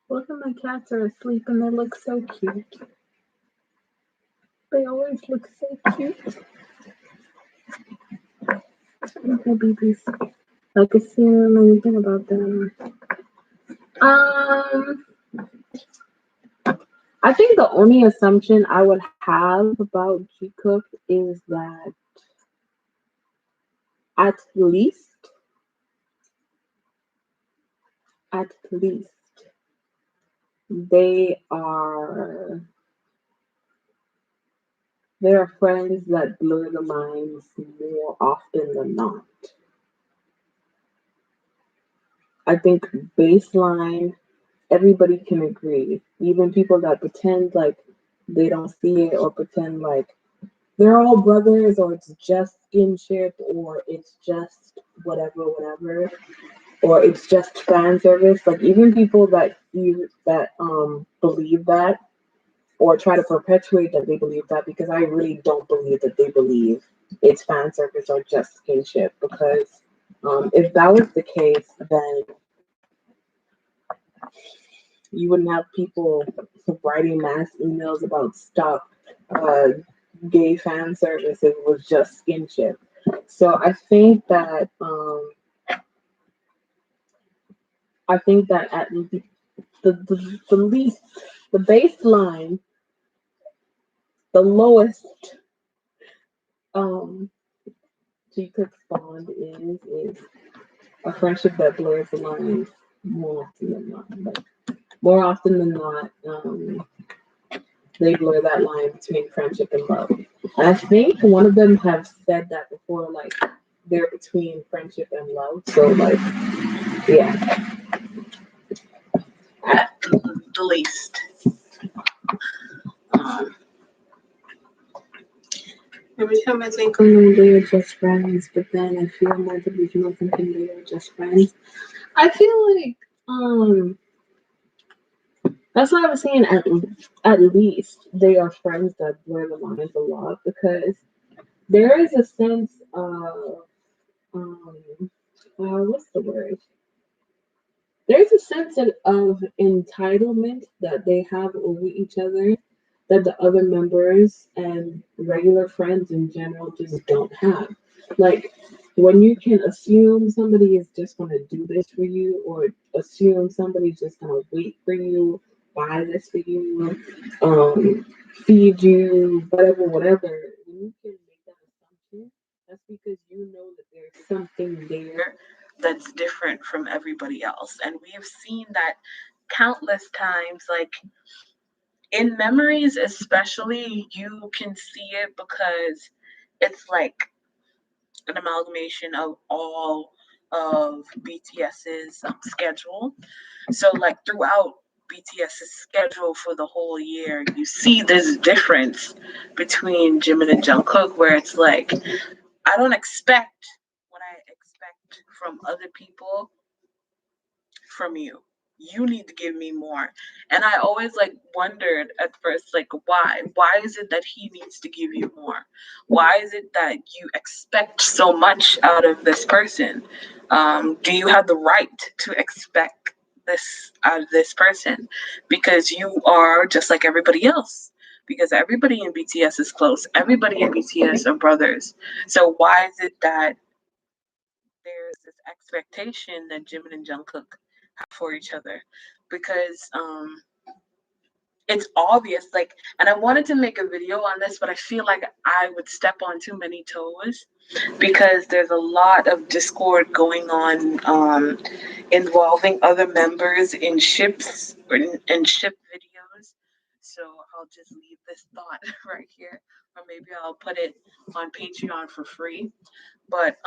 Both of my cats are asleep and they look so cute. They always look so cute. Okay, babies. Like assume anything about them. I think the only assumption I would have about Jikook is that at least, at least, they are there are friends that blur the lines more often than not. I think baseline, everybody can agree. Even people that pretend like they don't see it or pretend like they're all brothers or it's just kinship or it's just whatever, or it's just fan service. Like even people that believe that or try to perpetuate that they believe that, because I really don't believe that they believe it's fan service or just kinship, because if that was the case, then you wouldn't have people writing mass emails about stop uh, gay fan service if it was just skinship. So I think that I think that at the least, the baseline, the lowest um Jikook's bond is a friendship that blurs the lines more often than not. Like, more often than not, they blur that line between friendship and love. And I think one of them have said that before, like they're between friendship and love. So like, yeah, at the least. Um, every time I think, oh no, they are just friends, but then I feel more delusional thinking they are just friends. I feel like that's why I was saying at least they are friends that blur the lines a lot, because there is a sense of what's the word? There's a sense of entitlement that they have over each other that the other members and regular friends in general just don't have. Like, when you can assume somebody is just going to do this for you, or assume somebody's just going to wait for you, buy this for you, feed you, whatever. When you can make that assumption, that's because you know that there's something there that's different from everybody else. And we have seen that countless times, like in memories especially, you can see it because it's like an amalgamation of all of BTS's schedule. So like throughout BTS's schedule for the whole year, you see this difference between Jimin and Jungkook, where it's like, I don't expect what I expect from other people from you. You need to give me more. And I always like wondered at first, like, why? Why is it that he needs to give you more? Why is it that you expect so much out of this person? Do you have the right to expect this out of this person? Because you are just like everybody else. Because everybody in BTS is close. Everybody in BTS are brothers. So why is it that there's this expectation that Jimin and Jungkook have for each other? Because it's obvious, like, and I wanted to make a video on this, but I feel like I would step on too many toes because there's a lot of discord going on involving other members in ships or in ship videos. So I'll just leave this thought right here, or maybe I'll put it on Patreon for free. But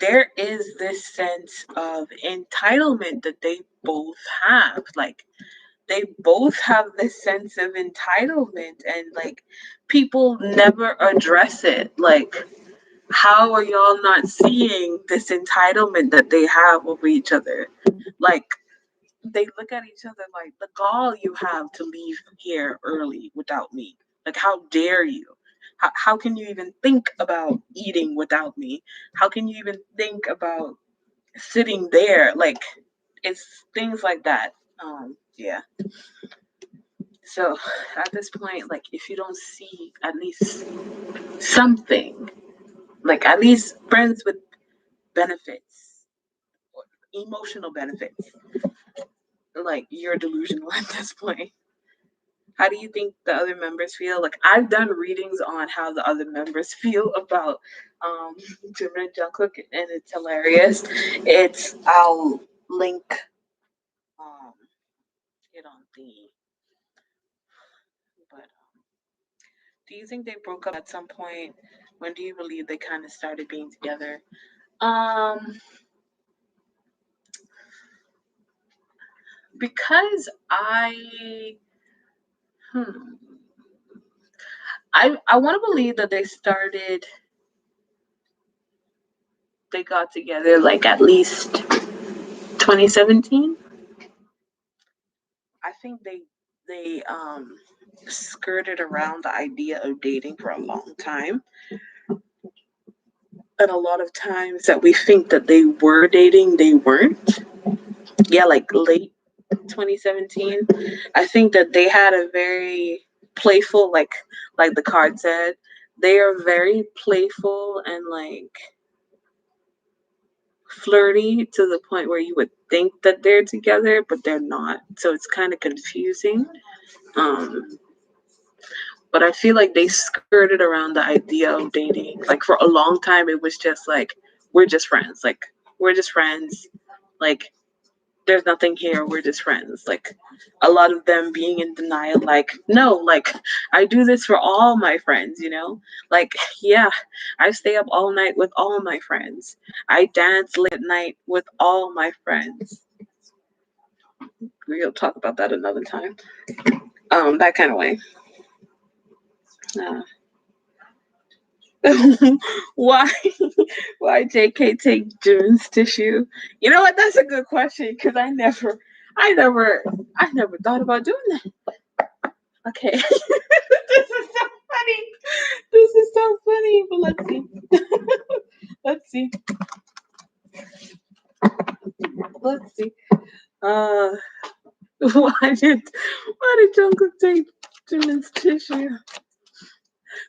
there is this sense of entitlement that they both have. Like, they both have this sense of entitlement, and like people never address it. Like, how are y'all not seeing this entitlement that they have over each other? Like, they look at each other like, the gall you have to leave here early without me. Like, how dare you? How can you even think about eating without me? How can you even think about sitting there? Like, it's things like that. Yeah. So at this point, like, if you don't see at least something, like at least friends with benefits, or emotional benefits, like, you're delusional at this point. How do you think the other members feel? Like, I've done readings on how the other members feel about Jimin and Jungkook, and it's hilarious. I'll link um it on the, but do you think they broke up at some point? When do you believe they kind of started being together? Um, because hmm, I want to believe that they got together like at least 2017. I think they skirted around the idea of dating for a long time. And a lot of times that we think that they were dating, they weren't. Yeah, like late 2017. I think that they had a very playful, like the card said, they are very playful and like flirty to the point where you would think that they're together, but they're not. So it's kind of confusing. Um, but I feel like they skirted around the idea of dating. Like for a long time, it was just like we're just friends. Like we're just friends. Like there's nothing here. We're just friends. Like a lot of them being in denial. Like no, like I do this for all my friends. You know, like yeah, I stay up all night with all my friends. I dance late at night with all my friends. We'll talk about that another time. That kind of way. Uh, why why JK take June's tissue? You know what? That's a good question because I never thought about doing that. Okay. This is so funny. This is so funny. But let's see. Let's see. Let's see. Uh why did Jungkook take June's tissue?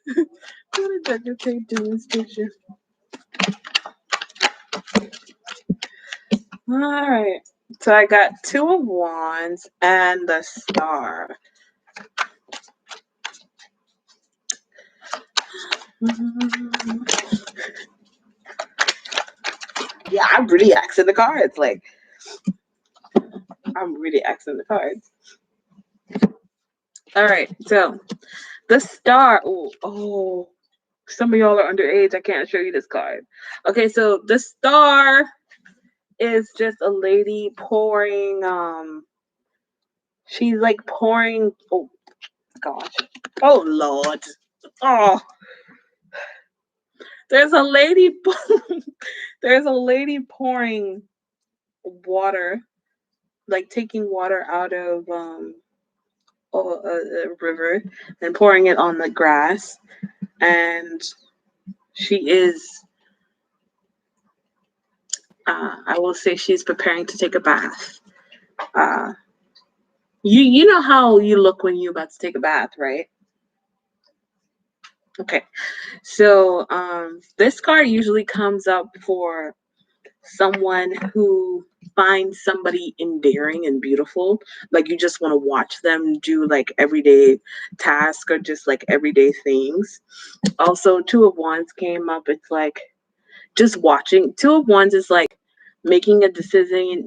Why did Jungkook take June's tissue? All right. So I got 2 of Wands and the Star. Yeah, I'm really axing the cards. Like, I'm really axing the cards. All right. So the Star. Oh, some of y'all are underage. I can't show you this card. Okay. So the Star is just a lady pouring. She's like pouring. Oh gosh. Oh Lord. Oh, there's a lady. There's a lady pouring water, like taking water out of a river and pouring it on the grass, and she is. I will say she's preparing to take a bath. Uh, you know how you look when you're about to take a bath, right? Okay, so this card usually comes up for someone who finds somebody endearing and beautiful. Like you just want to watch them do like everyday tasks or just like everyday things. Also, 2 of Wands came up. It's like just watching. 2 of Wands is like making a decision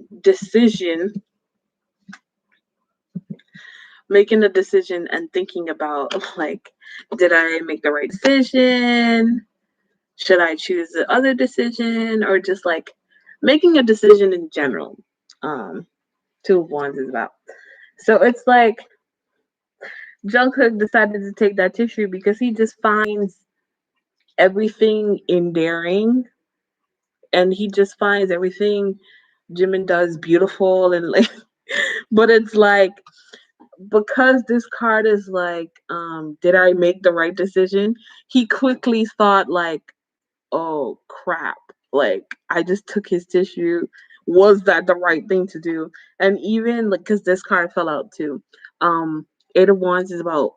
and thinking about like, did I make the right decision? Should I choose the other decision, or just like making a decision in general? Um, 2 of Wands is about. So it's like Jungkook decided to take that tissue because he just finds everything endearing, and he just finds everything Jimin does beautiful and like. But it's like because this card is like, did I make the right decision? He quickly thought like, oh crap, like I just took his tissue. Was that the right thing to do? And even like, because this card fell out too. 8 of Wands is about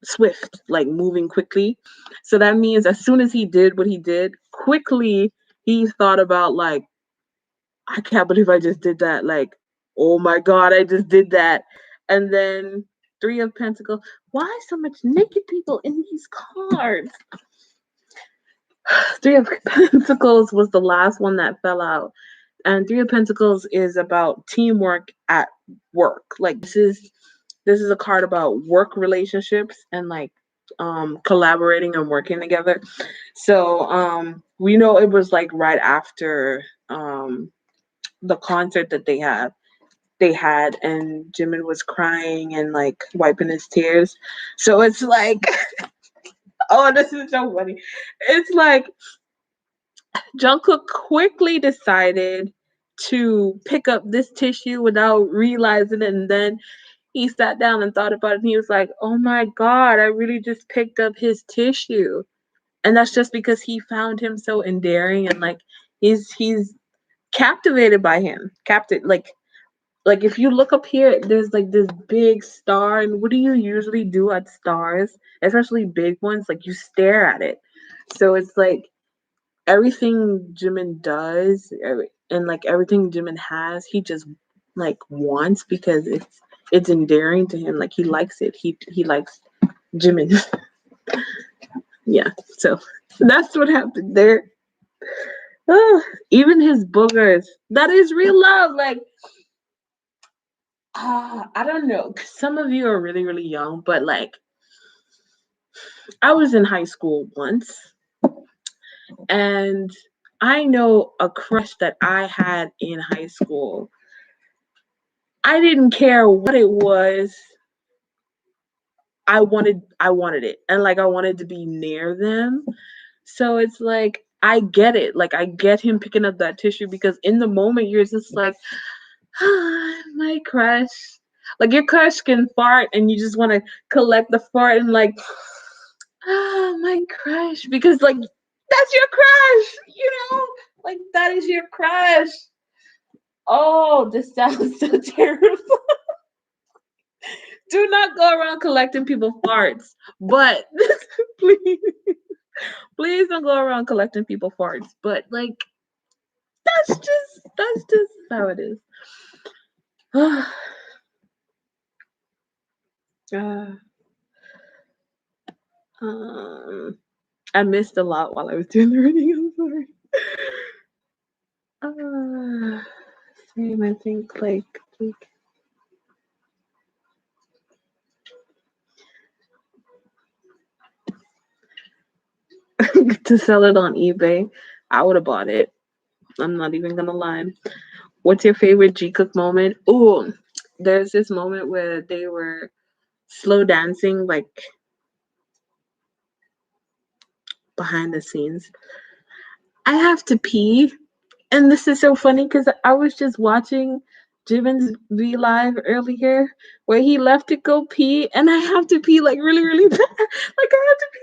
swift, like moving quickly. So that means as soon as he did what he did, quickly he thought about like, I can't believe I just did that. Like, oh my God, I just did that. And then 3 of Pentacles. Why so much naked people in these cards? 3 of Pentacles was the last one that fell out. And 3 of Pentacles is about teamwork at work. Like this is a card about work relationships and like collaborating and working together. So we know it was like right after the concert that they had, and Jimin was crying and like wiping his tears. So it's like oh, this is so funny. It's like Jungkook quickly decided to pick up this tissue without realizing it, and then he sat down and thought about it, and he was like, "Oh my God, I really just picked up his tissue." And that's just because he found him so endearing, and like he's captivated by him. Like if you look up here, there's like this big star, and what do you usually do at stars, especially big ones? Like you stare at it. So it's like everything Jimin does, and like everything Jimin has, he just like wants because it's endearing to him. Like he likes it. He likes Jimin. Yeah. So that's what happened there. Oh, even his boogers. That is real love. Like I don't know. 'Cause some of you are really, really young, but like I was in high school once, and I know a crush that I had in high school. I didn't care what it was. I wanted it. And like I wanted to be near them. So it's like I get it. Like I get him picking up that tissue because in the moment you're just like, ah, my crush. Like your crush can fart and you just want to collect the fart and like, ah, my crush. Because like that's your crush, you know? Like that is your crush. Oh, this sounds so terrible. Do not go around collecting people farts. But please, please don't go around collecting people farts. But like that's just how it is. uh, um, I missed a lot while I was doing the reading. I'm sorry. Same. I think like to sell it on eBay, I would have bought it. I'm not even gonna lie. What's your favorite Jikook moment? Ooh, there's this moment where they were slow dancing like behind the scenes. I have to pee, and this is so funny because I was just watching Jimin's V Live earlier where he left to go pee, and I have to pee like really, really bad. Like I have to pee.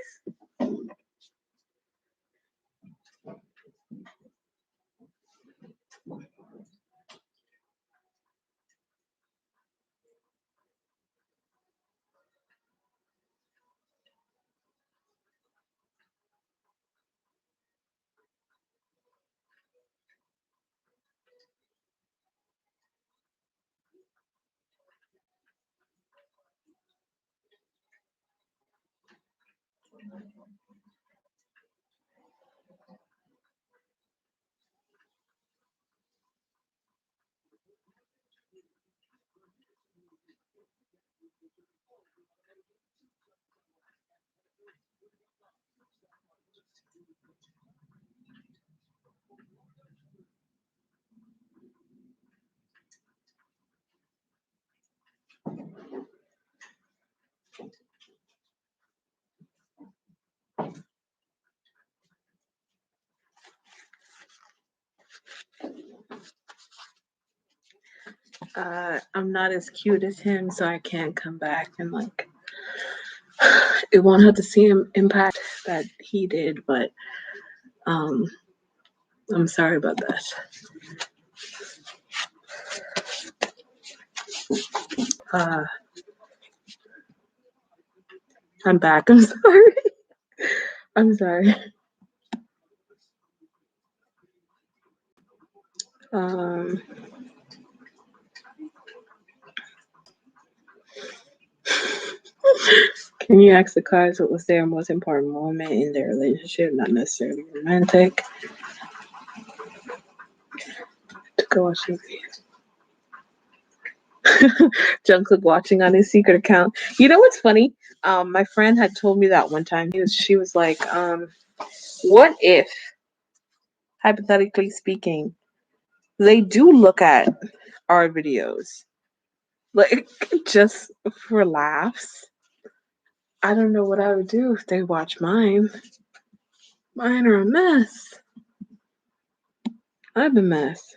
I'm not as cute as him, so I can't come back and like it won't have the same impact that he did, but um I'm sorry about that. Uh I'm back. I'm sorry. I'm sorry. Um can you ask the cards what was their most important moment in their relationship, not necessarily romantic? To go watch the Jungkook watching on his secret account. You know what's funny? My friend had told me that one time. She was like, what if, hypothetically speaking, they do look at our videos, like just for laughs? I don't know what I would do if they watch mine. Mine are a mess. I'm a mess.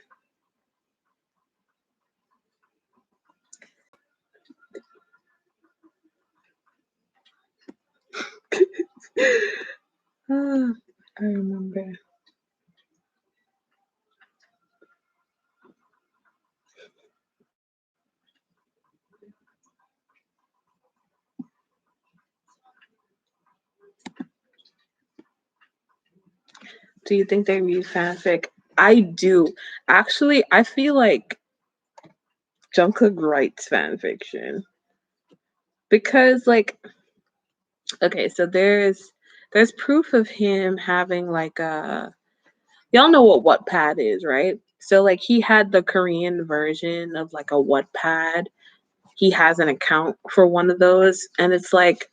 Ah, I remember. Do you think they read fanfic? I do. Actually, I feel like Jungkook writes fanfiction because, like, okay, so there's proof of him having like a, y'all know what Wattpad is, right? So like he had the Korean version of like a Wattpad. He has an account for one of those, and it's like,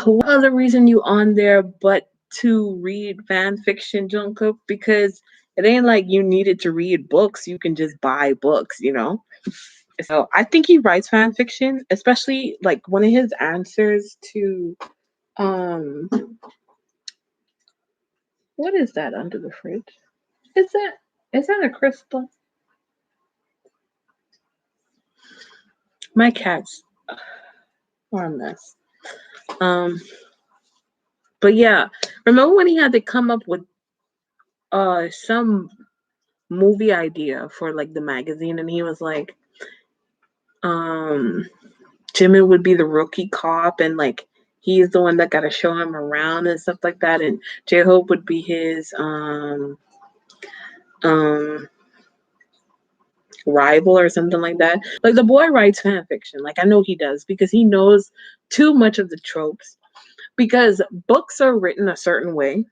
what other reason you on there but to read fan fiction, Jungkook? Because it ain't like you needed to read books. You can just buy books, you know? So I think he writes fan fiction, especially like one of his answers to um what is that under the fridge? Is that a crystal? My cats are a mess. Um but yeah, remember when he had to come up with some movie idea for like the magazine, and he was like, um Jimin would be the rookie cop, and like he's the one that gotta show him around and stuff like that, and J Hope would be his um rival or something like that. Like the boy writes fan fiction. Like I know he does because he knows too much of the tropes. Because books are written a certain way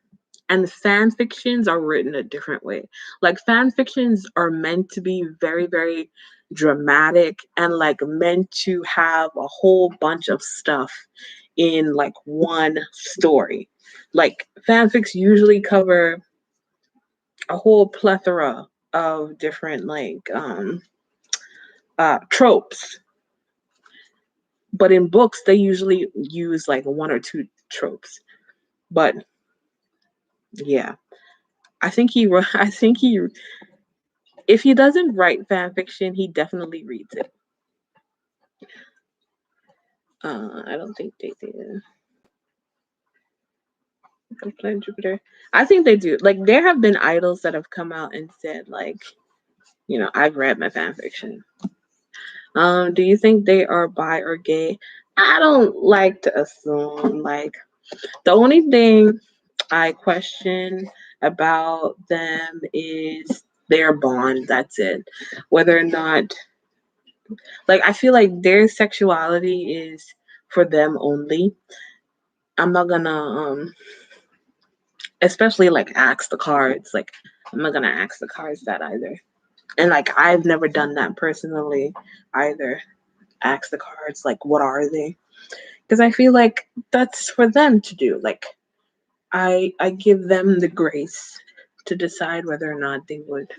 and fan fictions are written a different way. Like fan fictions are meant to be very, very dramatic and like meant to have a whole bunch of stuff in like one story. Like fanfics usually cover a whole plethora of different like tropes, but in books they usually use like one or two tropes. But yeah, I think he, if he doesn't write fan fiction, he definitely reads it. I don't think they did. Planet Jupiter. I think they do. Like there have been idols that have come out and said like, you know, I've read my fan fiction. Do you think they are bi or gay? I don't like to assume. Like the only thing I question about them is their bond. That's it. Whether or not, like, I feel like their sexuality is for them only. I'm not gonna, especially like ask the cards. Like, I'm not gonna ask the cards that either. And like, I've never done that personally either. Ask the cards, like, what are they? Because I feel like that's for them to do. Like, I give them the grace to decide whether or not they would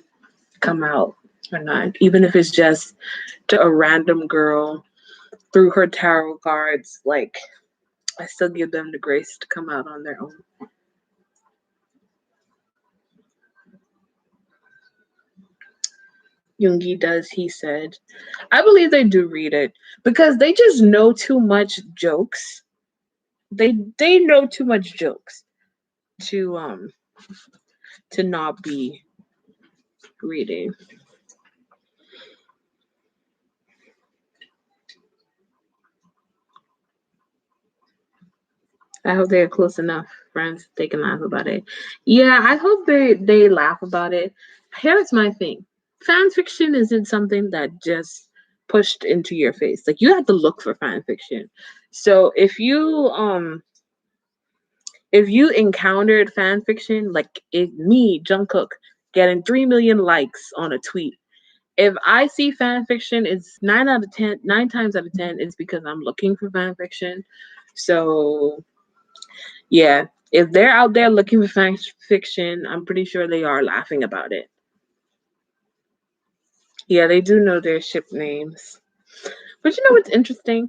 come out or not, even if it's just to a random girl through her tarot cards. Like I still give them the grace to come out on their own. Yoongi does, he said. I believe they do read it because they just know too much jokes. They know too much jokes to to not be reading. I hope they're close enough friends they can laugh about it. Yeah, I hope they laugh about it. Here's my thing. Fan fiction isn't something that just pushed into your face. Like you have to look for fan fiction. So if you encountered fan fiction, like me, Jungkook, getting 3 million likes on a tweet. If I see fan fiction, it's 9 out of 10, 9 times out of 10, it's because I'm looking for fan fiction. So yeah, if they're out there looking for fan fiction, I'm pretty sure they are laughing about it. Yeah, they do know their ship names. But you know what's interesting?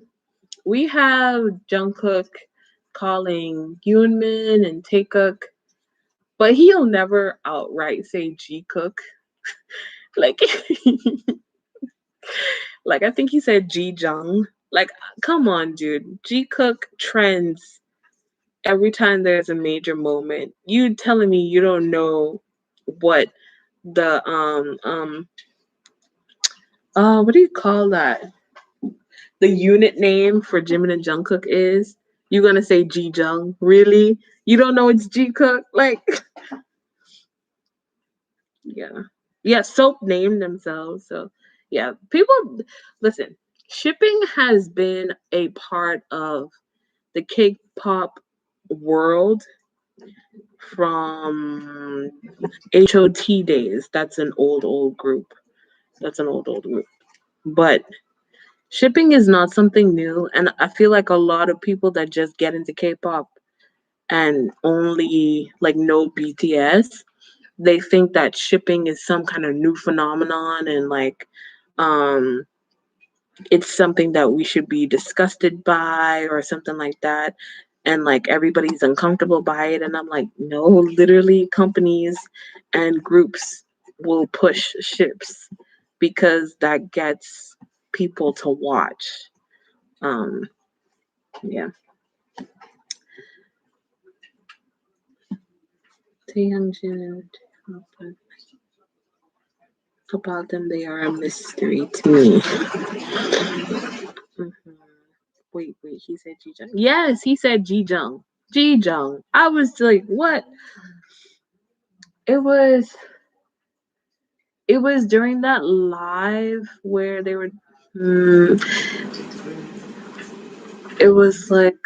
We have Jungkook calling Yoonmin and Taekook, but he'll never outright say Jikook. Like, like I think he said Ji Jung. Like, come on, dude. Jikook trends every time there's a major moment. You telling me you don't know what the what do you call that? The unit name for Jimin and Jungkook is? You gonna say Jung? Really? You don't know it's Jikook? Like, yeah, yeah. Soap named themselves, so yeah. People, listen. Shipping has been a part of the K-pop world from HOT days. That's an old group. That's an old group. But shipping is not something new, and I feel like a lot of people that just get into K-pop and only like know BTS, they think that shipping is some kind of new phenomenon and like um it's something that we should be disgusted by or something like that, and like everybody's uncomfortable by it, and I'm like, no, literally companies and groups will push ships because that gets people to watch. um yeah. About them, they are a mystery to me. Mhm. Wait, he said Jijung. Yes, he said Jijung. Jijung. I was like, what? It was it was during that live where they were hmm, it was like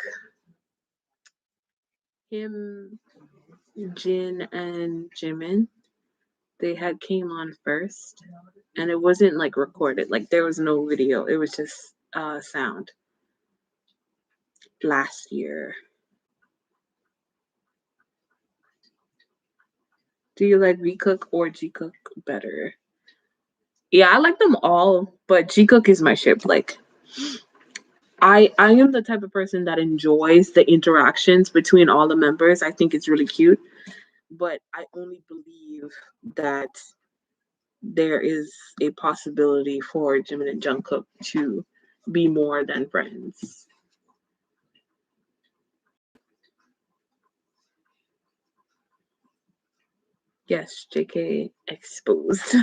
him, Jin and Jimin. They had came on first and it wasn't like recorded. Like there was no video. It was just sound last year. Do you like Jikook or Jikook better? Yeah, I like them all, but Jikook is my ship. Like I am the type of person that enjoys the interactions between all the members. I think it's really cute, but I only believe that there is a possibility for Jimin and Jungkook to be more than friends. Yes, JK exposed.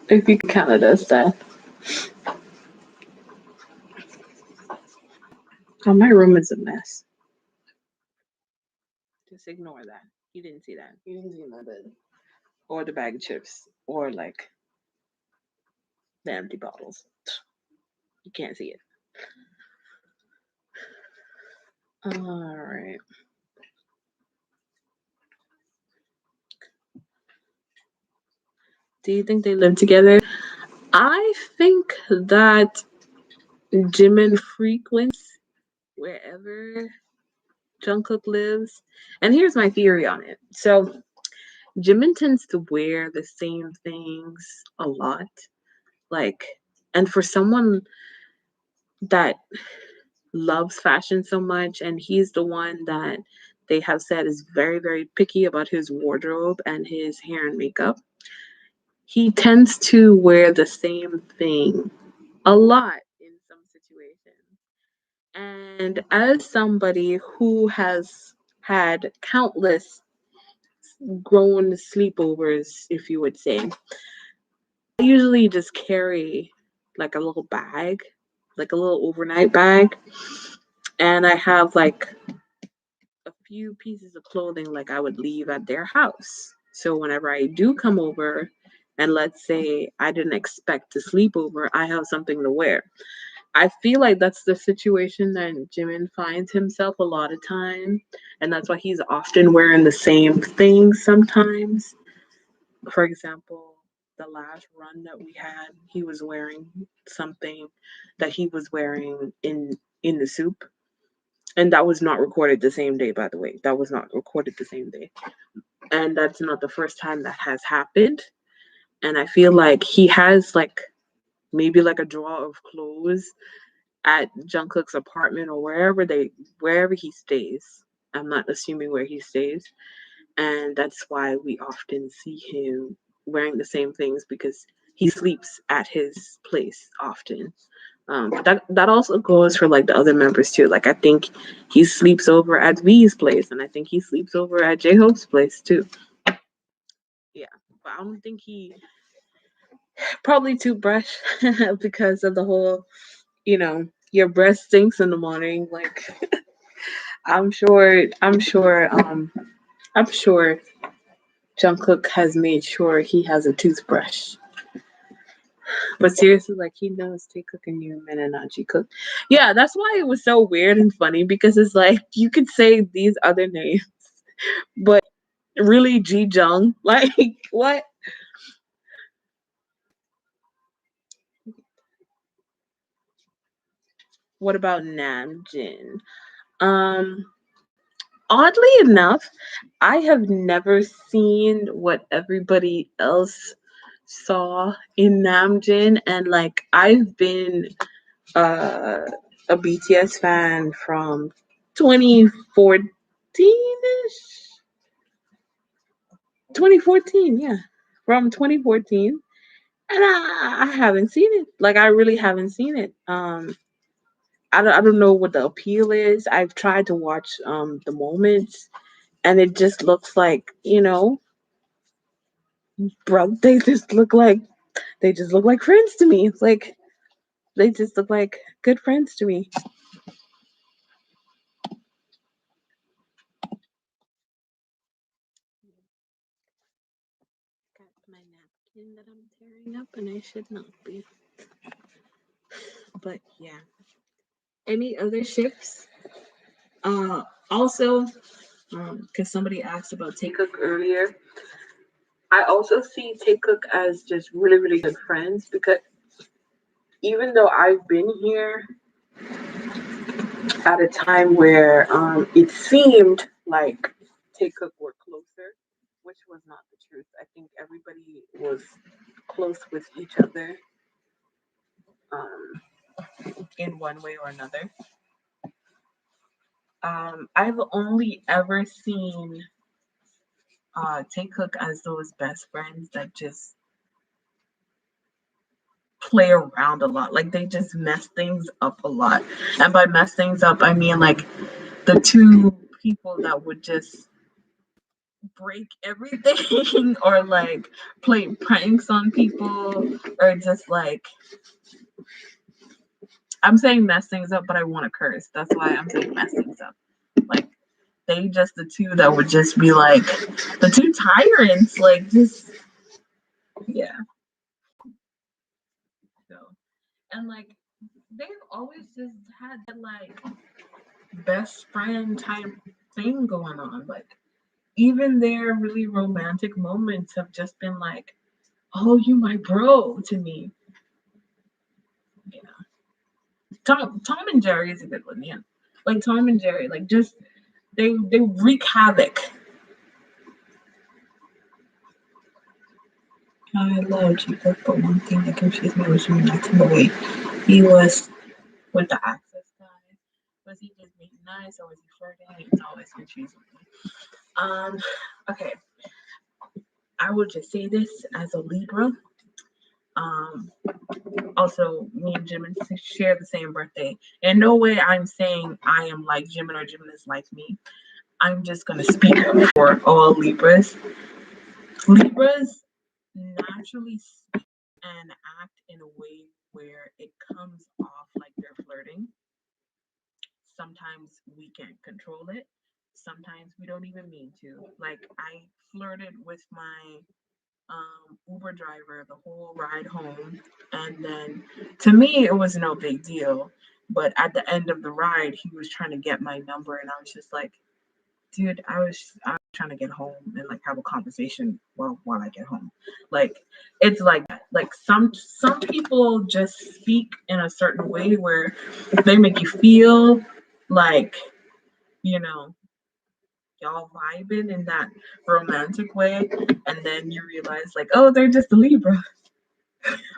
If you Canada style. Oh, my room is a mess. Just ignore that. You didn't see that. You didn't see my bed. Or the bag of chips. Or like the empty bottles. You can't see it. All right. Do you think they live together? I think that Jimin frequents wherever Jungkook lives. And here's my theory on it. So Jimin tends to wear the same things a lot. Like, and for someone that loves fashion so much, and he's the one that they have said is very, very picky about his wardrobe and his hair and makeup, he tends to wear the same thing a lot in some situations. And as somebody who has had countless grown sleepovers, if you would say, I usually just carry like a little bag, like a little overnight bag, and I have like a few pieces of clothing like I would leave at their house. So whenever I do come over, and let's say I didn't expect to sleep over, I have something to wear. I feel like that's the situation that Jimin finds himself a lot of time, and that's why he's often wearing the same things sometimes. For example, the last run that we had, he was wearing something that he was wearing in the soup, and that was not recorded the same day. By the way, that was not recorded the same day, and that's not the first time that has happened. And I feel like he has like maybe like a drawer of clothes at Jungkook's apartment or wherever he stays. I'm not assuming where he stays, and that's why we often see him wearing the same things because he sleeps at his place often. But that also goes for like the other members too. Like I think he sleeps over at V's place, and I think he sleeps over at J Hope's place too. Yeah, but I don't think he probably toothbrush because of the whole, you know, your breath stinks in the morning. Like I'm sure Jungkook has made sure he has a toothbrush. But seriously, like he knows Jikook and Jimin and not Jikook. Yeah, that's why it was so weird and funny because it's like you could say these other names, but really Ji Jung. Like what? What about Namjoon? Um, Oddly enough, I have never seen what everybody else saw in Namjoon, and like I've been uh, a BTS fan from 2014 ish. 2014, yeah, from 2014, and I haven't seen it. Like I really haven't seen it. I don't know what the appeal is. I've tried to watch the moments, and it just looks like bro, they just look like friends to me. It's like they just look like good friends to me. Got my napkin that I'm tearing up, and I should not be. But yeah. Any other ships? Also, because somebody asked about Taekook earlier, I also see Taekook as just really, really good friends because even though I've been here at a time where it seemed like Taekook were closer, which was not the truth. I think everybody was close with each other um, in one way or another. I've only ever seen Taekook as those best friends that just play around a lot. Like they just mess things up a lot. And by mess things up, I mean like the two people that would just break everything or like play pranks on people or just like I'm saying mess things up, but I want to curse. That's why I'm saying mess things up. Like they just the two that would just be like the two tyrants, like just yeah. So and like they've always just had that like best friend type thing going on. Like even their really romantic moments have just been like, "Oh, you my bro" to me. You know, Tom and Jerry is a good one. Yeah, like Tom and Jerry, like just they wreak havoc. I love Jikook, but one thing that confused me was him acting the way he was with the access guy. Was he just being nice or was he flirting? It's always confusing me. Okay, I will just say this as a Libra. Um, Also, me and Jimin share the same birthday. In no way I'm saying I am like Jimin or Jimin is like me. I'm just gonna speak for all Libras. Libras naturally speak and act in a way where it comes off like they're flirting. Sometimes we can't control it. Sometimes we don't even mean to. Like I flirted with my Uber driver the whole ride home. And then to me, it was no big deal. But at the end of the ride, he was trying to get my number. And I was just like, dude, I was trying to get home and like have a conversation while I get home. Like it's like that. Like some people just speak in a certain way where they make you feel like, you know, y'all vibing in that romantic way, and then you realize like, oh, they're just a Libra.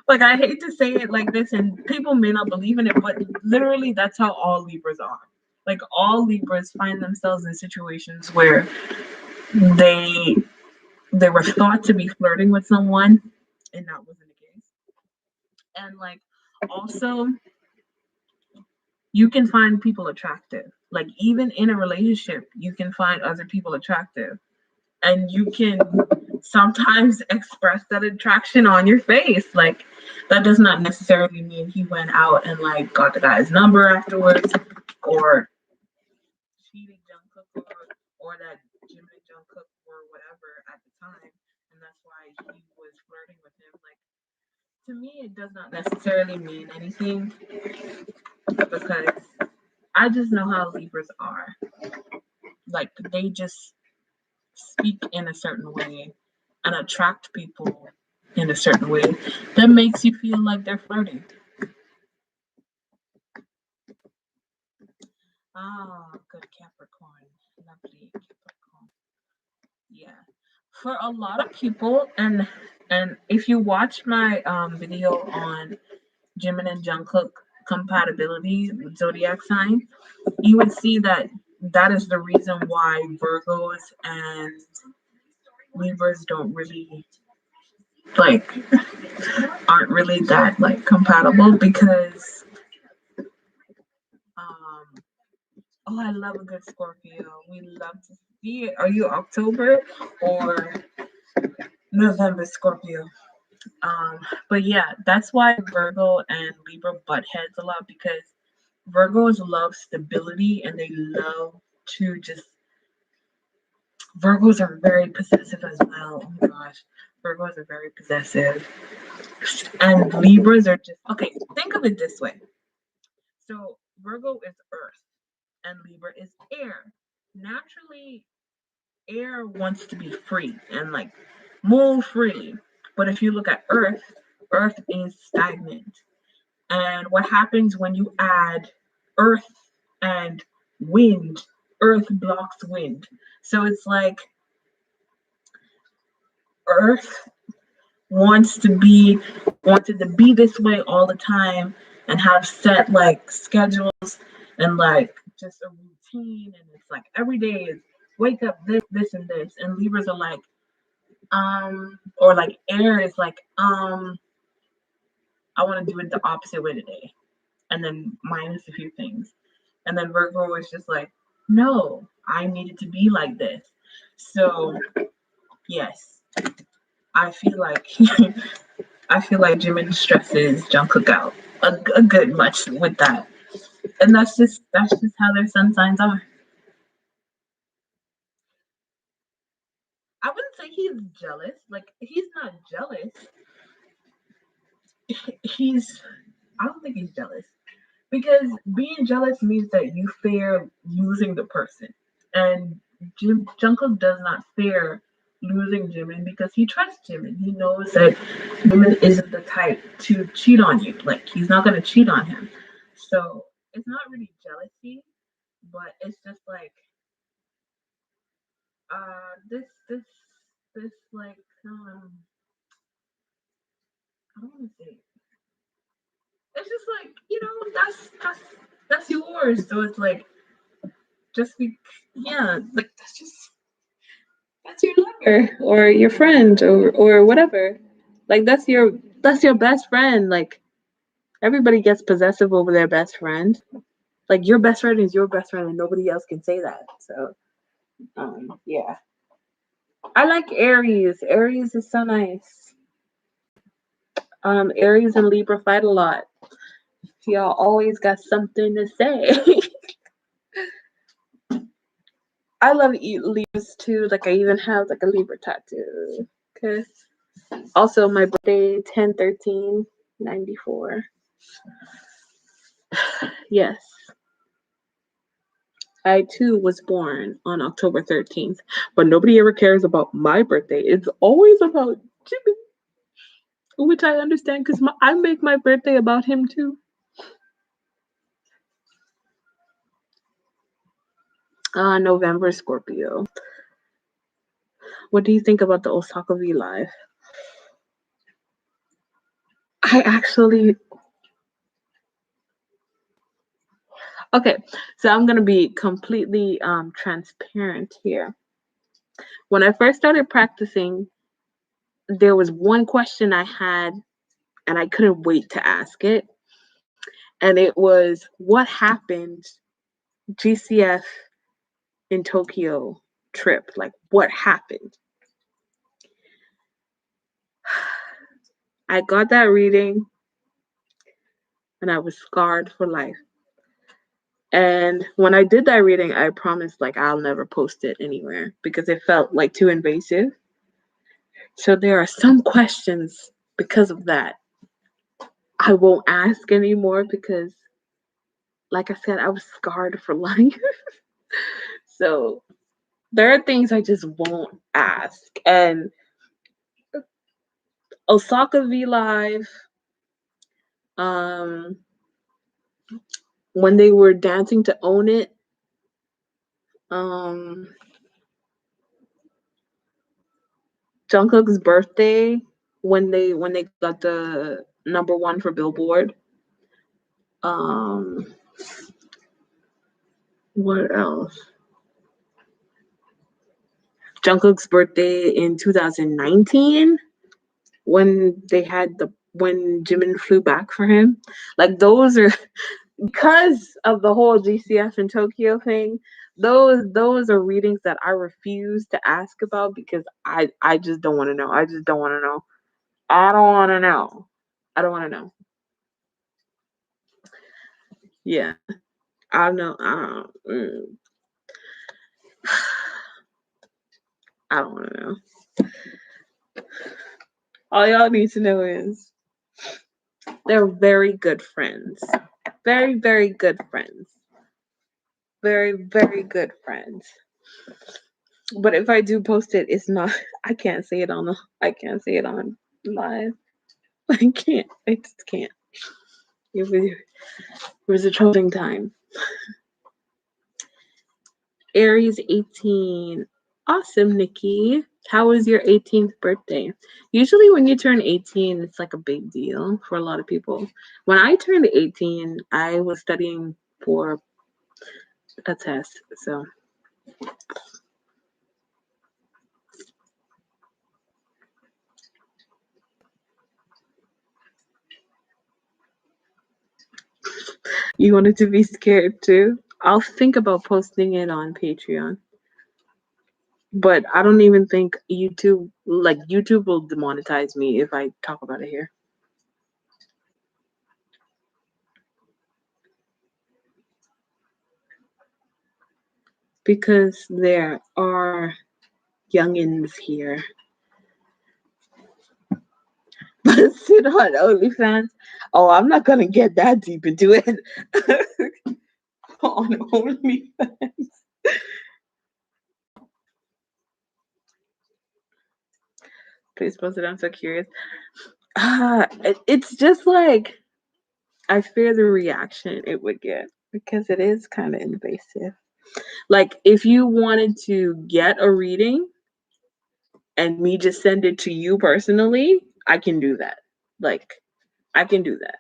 Like I hate to say it like this, and people may not believe in it, but literally that's how all Libras are. Like all Libras find themselves in situations where they they were thought to be flirting with someone, and that wasn't the case. And like also, you can find people attractive. Like even in a relationship, you can find other people attractive and you can sometimes express that attraction on your face. Like That does not necessarily mean he went out and like got the guy's number afterwards, or cheated Jungkook, or that Jimin and Jungkook were whatever at the time, and that's why he was flirting with him. Like, to me, it does not necessarily mean anything because I just know how Libras are. Like, they just speak in a certain way and attract people in a certain way that makes you feel like they're flirting. Ah, good Capricorn. Lovely Capricorn. Yeah. For a lot of people, and if you watch my video on Jimin and Jungkook compatibility with zodiac sign, you would see that that is the reason why Virgos and Libras don't really like aren't really that like compatible because um oh, I love a good Scorpio. We love to see it. Are you October or November Scorpio? Um, but yeah, that's why Virgo and Libra butt heads a lot because Virgos love stability and they love to just. Virgos are very possessive as well. Oh my gosh, Virgos are very possessive, and Libras are just okay. Think of it this way: so Virgo is Earth, and Libra is air. Naturally, air wants to be free and like move freely. But if you look at Earth, Earth is stagnant. And what happens when you add Earth and wind? Earth blocks wind. So it's like Earth wanted to be this way all the time and have set like schedules and like just a routine and it's like every day is wake up this and this and Libras are like or like air is like I want to do it the opposite way today and then minus a few things and then Virgo is just like no, I need it to be like this. So yes, I feel like I feel like Jimin stresses Jungkook out a good much with that, and that's just how their sun signs are. I wouldn't say he's jealous. Like he's not jealous. He's I don't think he's jealous because being jealous means that you fear losing the person, and Jungkook does not fear losing Jimin because he trusts Jimin. He knows that Jimin isn't the type to cheat on you. Like he's not gonna cheat on him. So it's not really jealousy, but it's just like this like I don't want to say it. It's just like that's yours. So it's like just be yeah like that's your lover or your friend or whatever. Like that's your best friend. Like everybody gets possessive over their best friend. Like your best friend is your best friend and nobody else can say that. So yeah. I like Aries. Aries is so nice. Aries and Libra fight a lot. Y'all always got something to say. I love Libras too. Like I even have like a Libra tattoo. Okay. Also my birthday 10/13/94. Yes. I too was born on October 13th, but nobody ever cares about my birthday. It's always about Jimmy, which I understand because I make my birthday about him too. November Scorpio. What do you think about the Osaka V Live? I actually okay, so I'm gonna be completely transparent here. When I first started practicing, there was one question I had and I couldn't wait to ask it. And it was what happened GCF in Tokyo trip? Like what happened? I got that reading and I was scarred for life. And when I did that reading, I promised like I'll never post it anywhere because it felt like too invasive. So there are some questions because of that I won't ask anymore because, like I said, I was scarred for life. So there are things I just won't ask. And Osaka V Live, um, when they were dancing to Own It, um, Jungkook's birthday, when they got the #1 for Billboard. Um, what else? Jungkook's birthday in 2019 when Jimin flew back for him. Like those are because of the whole GCF in Tokyo thing. Those are readings that I refuse to ask about because I just don't want to know. I just don't want to know. I don't want to know. I don't want to know. Yeah, I know. I don't want to know. All y'all need to know is they're very good friends. Very, very good friends. Very, very good friends. But if I do post it, it's not. I can't say it on the. I can't say it on live. I can't. I just can't. It was a troubling time. Aries 18. Awesome, Nikki. How was your 18th birthday? Usually, when you turn 18, it's like a big deal for a lot of people. When I turned 18, I was studying for a test. So, you wanted to be scared too? I'll think about posting it on Patreon. But I don't even think YouTube will demonetize me if I talk about it here. Because there are youngins here. But sit on OnlyFans. Oh, I'm not gonna get that deep into it. On OnlyFans. Please post it. I'm so curious. It's just like I fear the reaction it would get because it is kind of invasive. Like if you wanted to get a reading and me just send it to you personally, I can do that. Like I can do that.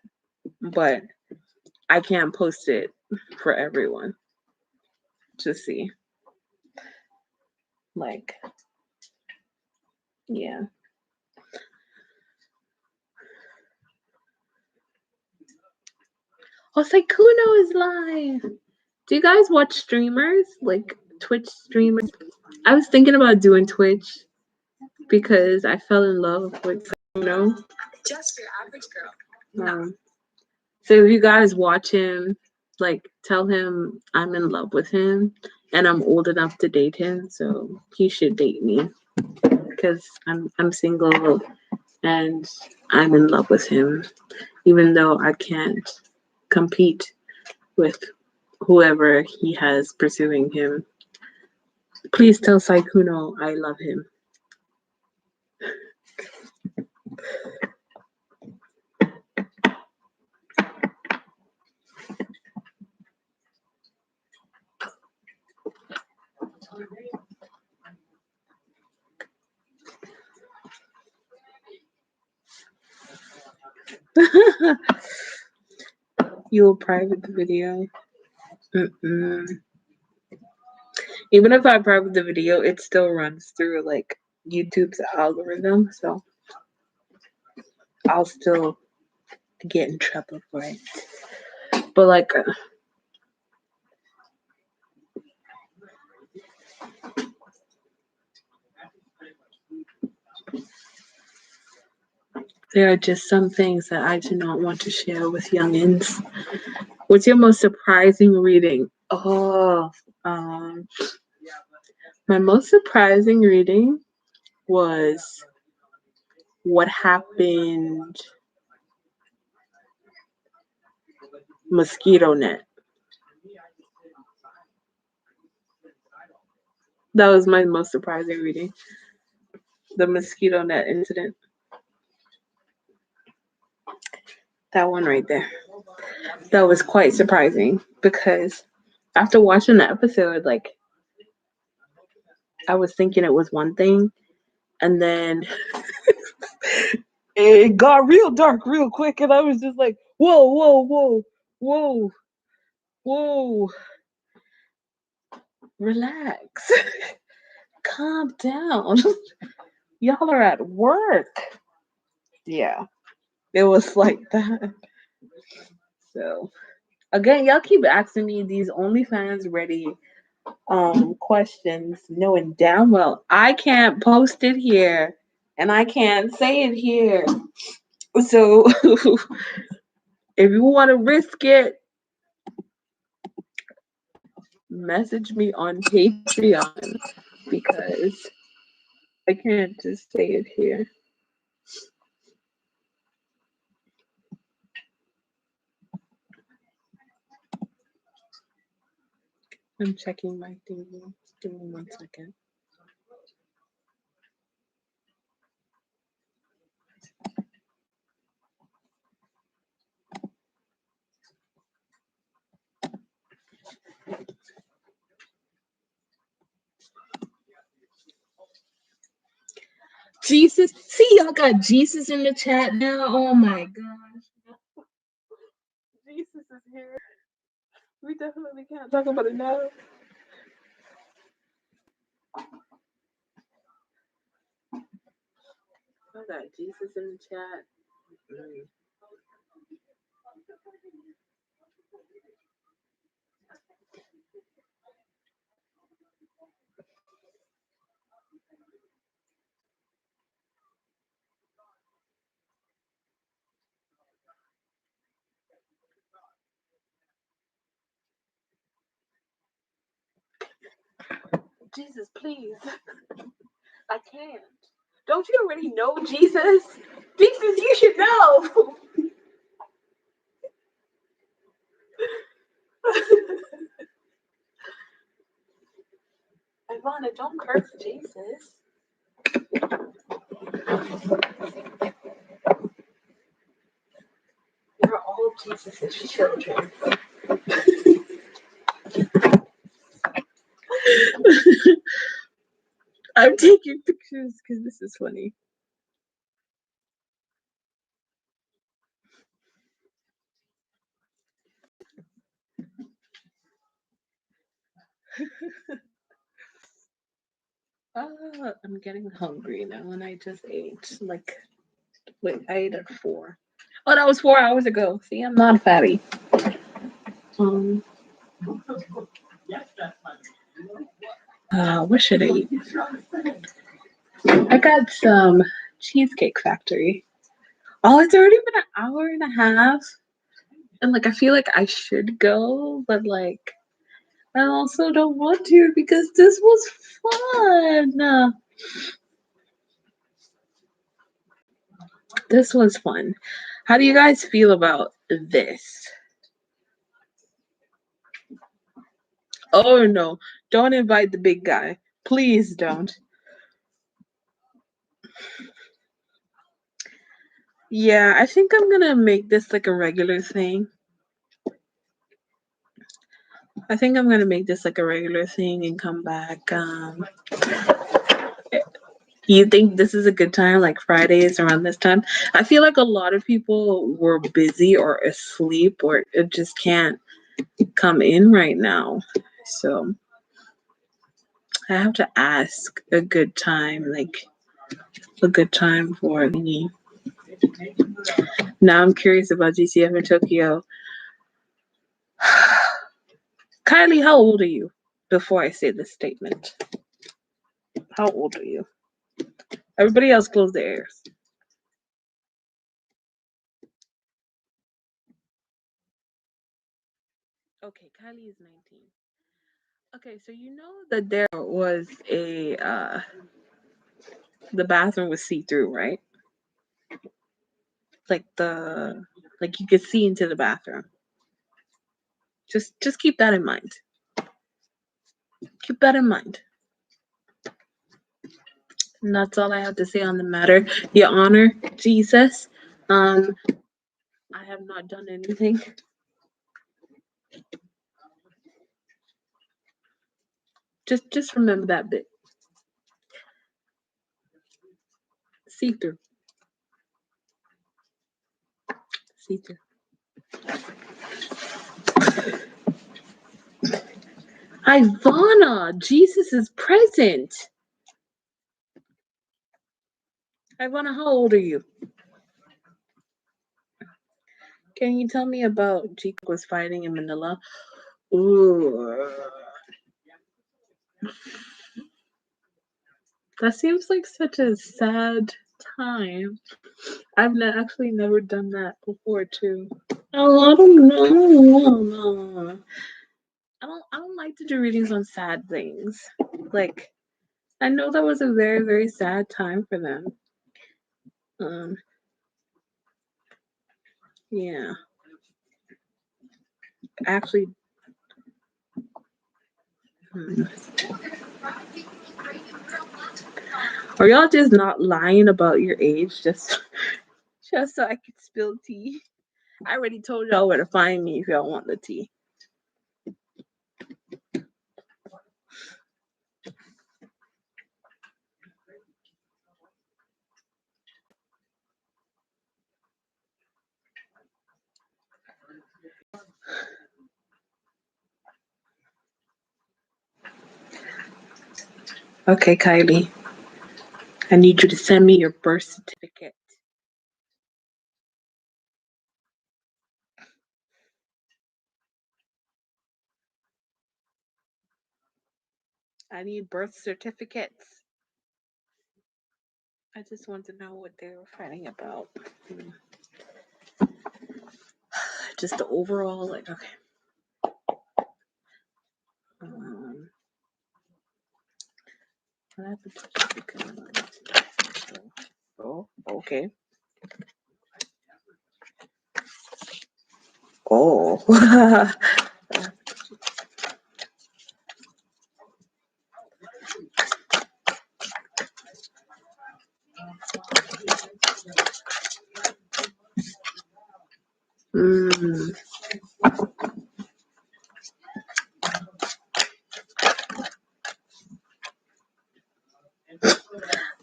But I can't post it for everyone to see. Like, yeah. Oh, Saikuno is live. Do you guys watch streamers? Like Twitch streamers? I was thinking about doing Twitch because I fell in love with Saikuno. Just your average girl. So if you guys watch him, like tell him I'm in love with him and I'm old enough to date him, so he should date me because I'm single and I'm in love with him, even though I can't compete with whoever he has pursuing him. Please tell Saikuno I love him. You'll private the video. Mm-mm. Even if I private the video, it still runs through like YouTube's algorithm, so I'll still get in trouble for it. But like, There are just some things that I do not want to share with youngins. What's your most surprising reading? My most surprising reading was What Happened Mosquito Net. That was my most surprising reading. The mosquito net incident. That one right there. That was quite surprising because after watching the episode, like I was thinking it was one thing, and then it got real dark real quick, and I was just like, whoa, whoa, whoa, whoa, whoa. Relax. Calm down. Y'all are at work. Yeah. It was like that. So again, y'all keep asking me these OnlyFans ready questions, knowing damn well I can't post it here and I can't say it here. So if you want to risk it, message me on Patreon because I can't just say it here. I'm checking my thing. Give me 1 second. Jesus. See, y'all got Jesus in the chat now. Oh my gosh. Jesus is here. We definitely can't talk about it now. I got Jesus in the chat. Jesus, please. I can't. Don't you already know Jesus? Jesus, you should know. Ivana, don't curse Jesus. We're all Jesus' children. I'm taking pictures because this is funny. I'm getting hungry now, and I just ate. Wait, I ate at 4. Oh, that was 4 hours ago. See, I'm not fatty. What should I eat? I got some Cheesecake Factory. Oh, it's already been an hour and a half. And I feel like I should go, but I also don't want to because this was fun. This was fun. How do you guys feel about this? Oh no, don't invite the big guy. Please don't. Yeah, I think I'm gonna make this like a regular thing. I think I'm gonna make this like a regular thing and come back. You think this is a good time, like Fridays around this time? I feel like a lot of people were busy or asleep or it just can't come in right now. So I have to ask a good time, like a good time for me. Now I'm curious about GCF in Tokyo. Kylie, how old are you? Before I say this statement, how old are you? Everybody else close their ears. Kylie is 19. Okay, so you know that there was a the bathroom was see-through, right? Like you could see into the bathroom. Just keep that in mind. Keep that in mind. And that's all I have to say on the matter. Your Honor, Jesus. I have not done anything. Just remember that bit. See through. See through. Ivana, Jesus is present. Ivana, how old are you? Can you tell me about Jikook was fighting in Manila? Ooh. That seems like such a sad time. I've actually never done that before too. Oh, I don't know. I don't like to do readings on sad things. Like I know that was a very, very sad time for them. Yeah. Actually, are y'all just not lying about your age just so I could spill tea? I already told y'all where to find me if y'all want the tea. Okay, Kylie. I need you to send me your birth certificate. I need birth certificates. I just want to know what they were fighting about. Just the overall, like, okay. Oh, okay. Oh.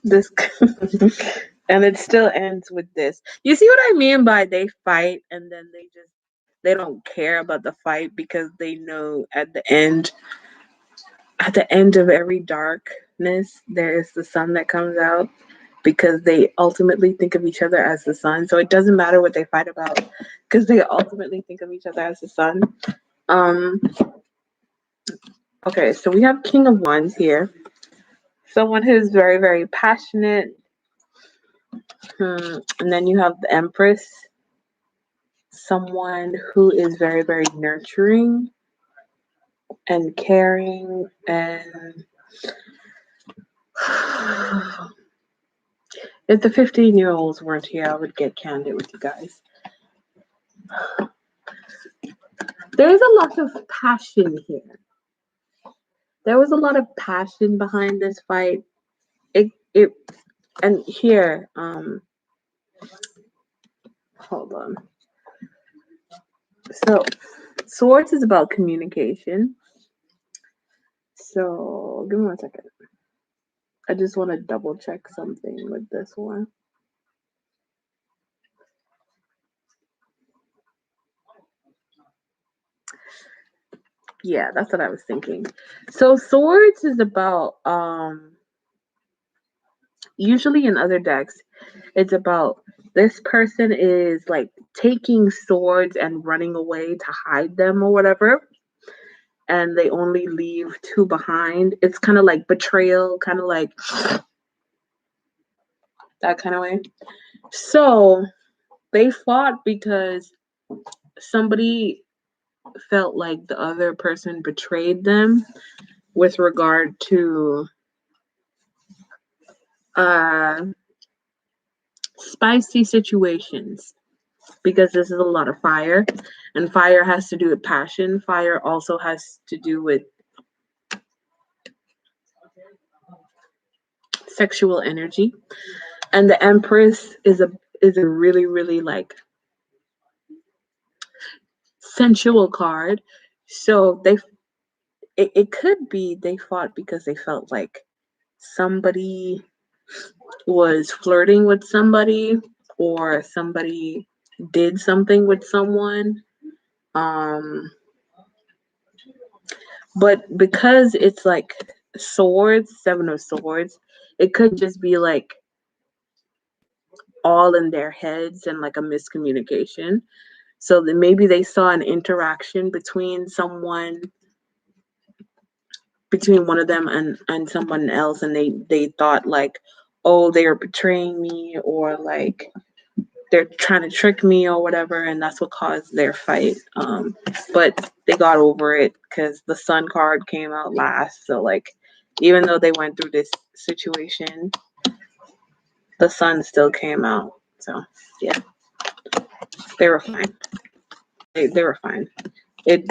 This and it still ends with this. You see what I mean by they fight and then they don't care about the fight because they know at the end of every darkness there is the sun that comes out because they ultimately think of each other as the sun. So it doesn't matter what they fight about because they ultimately think of each other as the sun. Okay, so we have King of Wands here. Someone who's very, very passionate. And then you have the Empress. Someone who is very, very nurturing and caring and if the 15-year-olds weren't here, I would get candid with you guys. There's a lot of passion here. There was a lot of passion behind this fight. And here, hold on. So, Swords is about communication. So, give me 1 second. I just want to double check something with this one. Yeah, that's what I was thinking. So Swords is about usually in other decks it's about this person is like taking swords and running away to hide them or whatever and they only leave 2 behind. It's kind of like betrayal, kind of like that kind of way. So they fought because somebody felt like the other person betrayed them with regard to uh, spicy situations, because this is a lot of fire, and fire has to do with passion. Fire also has to do with sexual energy, and the Empress is a really really like sensual card. So it could be they fought because they felt like somebody was flirting with somebody, or somebody did something with someone. Um, but because it's like swords, seven of swords, it could just be like all in their heads and like a miscommunication. So that maybe they saw an interaction between one of them and someone else, and they thought like, oh, they are betraying me, or like they're trying to trick me or whatever, and that's what caused their fight. But they got over it because the sun card came out last. So like, even though they went through this situation, the sun still came out. So yeah, they were fine. They were fine. It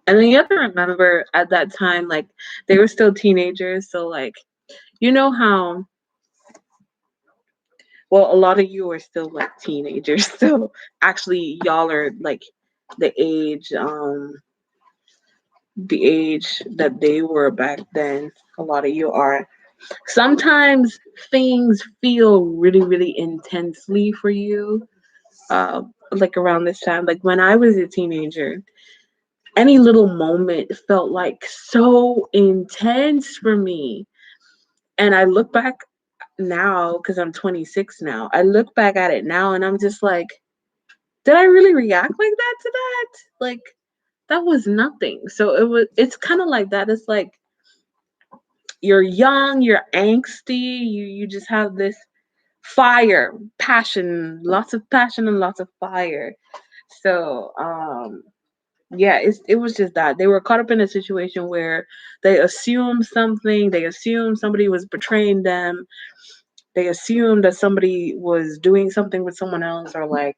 And then you have to remember at that time, like they were still teenagers. So like, you know how, well, a lot of you are still like teenagers. So actually, y'all are like the age, the age that they were back then. A lot of you are. Sometimes things feel really, really intensely for you. Uh, like around this time, like when I was a teenager, any little moment felt like so intense for me. And I look back now, because I'm 26 now. I look back at it now and I'm just like, did I really react like that to that? Like that was nothing. So it's kind of like that. It's like you're young, you're angsty, you just have this fire, passion, lots of passion and lots of fire. So yeah, it was just that they were caught up in a situation where they assumed somebody was betraying them, they assumed that somebody was doing something with someone else, or like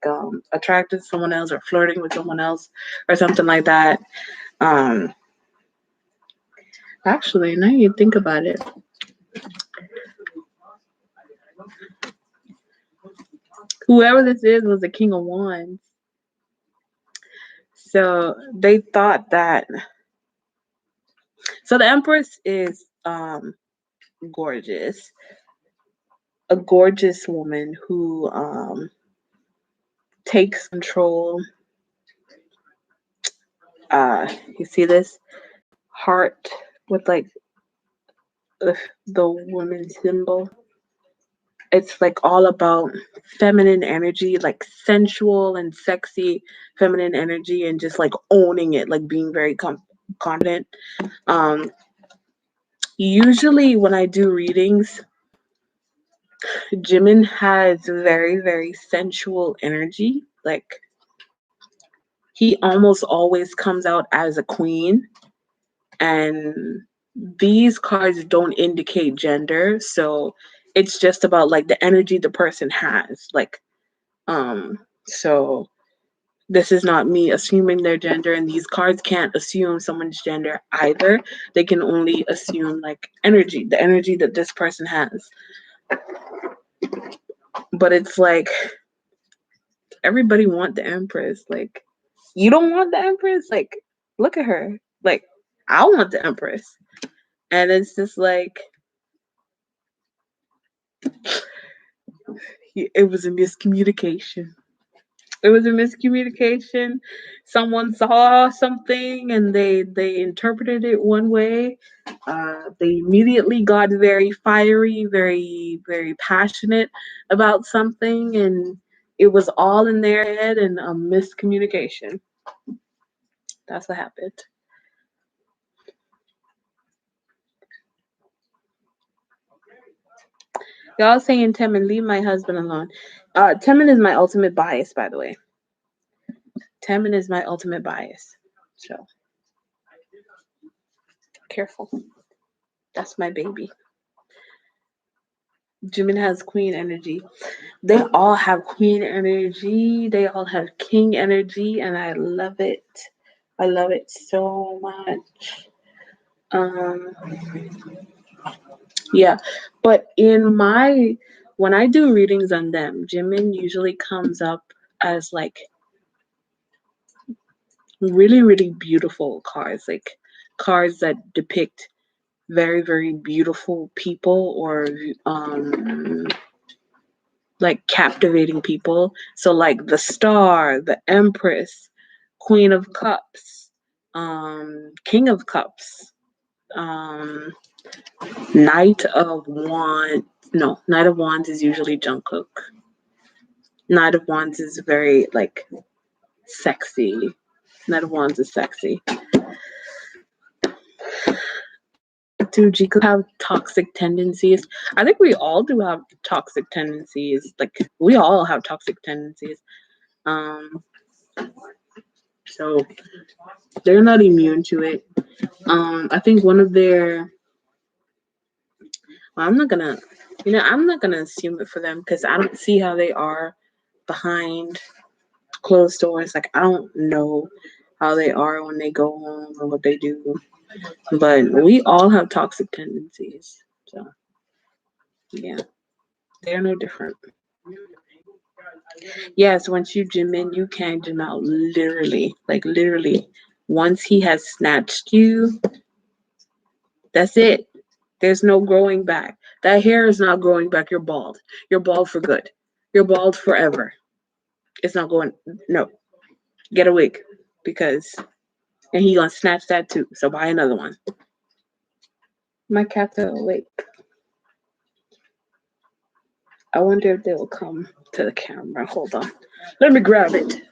attracted to someone else, or flirting with someone else, or something like that. um Actually, now you think about it, whoever this is was the King of Wands. So they thought that, so the Empress is gorgeous, a gorgeous woman who takes control. You see this heart with like the, the woman symbol. It's like all about feminine energy, like sensual and sexy feminine energy, and just like owning it, like being very confident. Um, Usually, when I do readings, Jimin has very, very sensual energy. Like he almost always comes out as a queen, and these cards don't indicate gender, so it's just about like the energy the person has. Like, so this is not me assuming their gender, and these cards can't assume someone's gender either. They can only assume like energy, the energy that this person has. But it's like everybody want the Empress. Like, you don't want the Empress? Like, look at her. Like, I want the Empress. And it's just like it was a miscommunication. It was a miscommunication. Someone saw something and they interpreted it one way. They immediately got very fiery, very very passionate about something, and it was all in their head and a miscommunication. That's what happened. Y'all saying Temin, leave my husband alone. Temin is my ultimate bias, by the way. Taman is my ultimate bias. So careful. That's my baby. Jimin has queen energy. They all have queen energy. They all have king energy, and I love it. I love it so much. Um, yeah, but when I do readings on them, Jimin usually comes up as like really, really beautiful cards, like cards that depict very, very beautiful people or like captivating people. So like the Star, the Empress, Queen of Cups, King of Cups, um, Knight of Wands. No, Knight of Wands is usually Jungkook. Knight of Wands is very like sexy. Knight of Wands is sexy. Do Jikook have toxic tendencies? I think we all do have toxic tendencies. Like we all have toxic tendencies. Um, so they're not immune to it. I think one of their well, I'm not gonna assume it for them because I don't see how they are behind closed doors. Like I don't know how they are when they go home or what they do. But we all have toxic tendencies. So yeah, they're no different. Yes, once you gym in, you can gym out literally. Like literally. Once he has snatched you, that's it. There's no growing back. That hair is not growing back. You're bald. You're bald for good. You're bald forever. It's not going. No, get a wig because and he gonna snatch that too. So buy another one. My cats are awake. I wonder if they will come to the camera. Hold on. Let me grab it.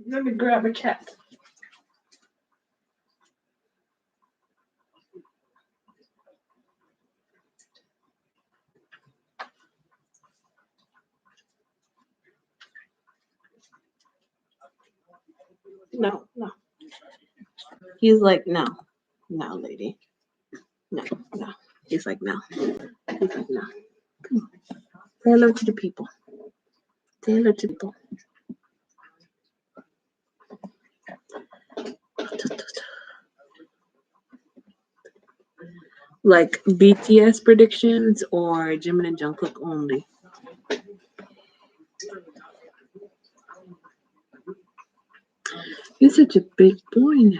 Let me grab a cat. No, no. He's like, no, no, lady. No, no. He's like, no. He's like, no. Come on. Say hello to the people. Say hello to the people. Like BTS predictions or Jimin and Jungkook only? You're such a big boy now.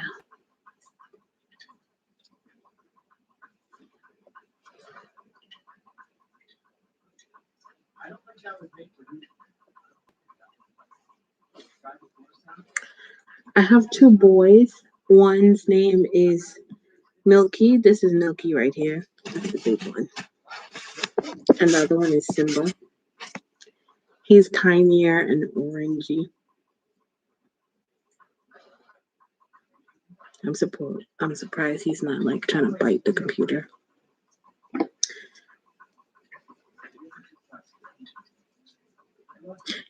I have two boys. One's name is Milky. This is Milky right here. That's the big one. And the other one is Simba. He's tinier and orangey. I'm surprised he's not like trying to bite the computer.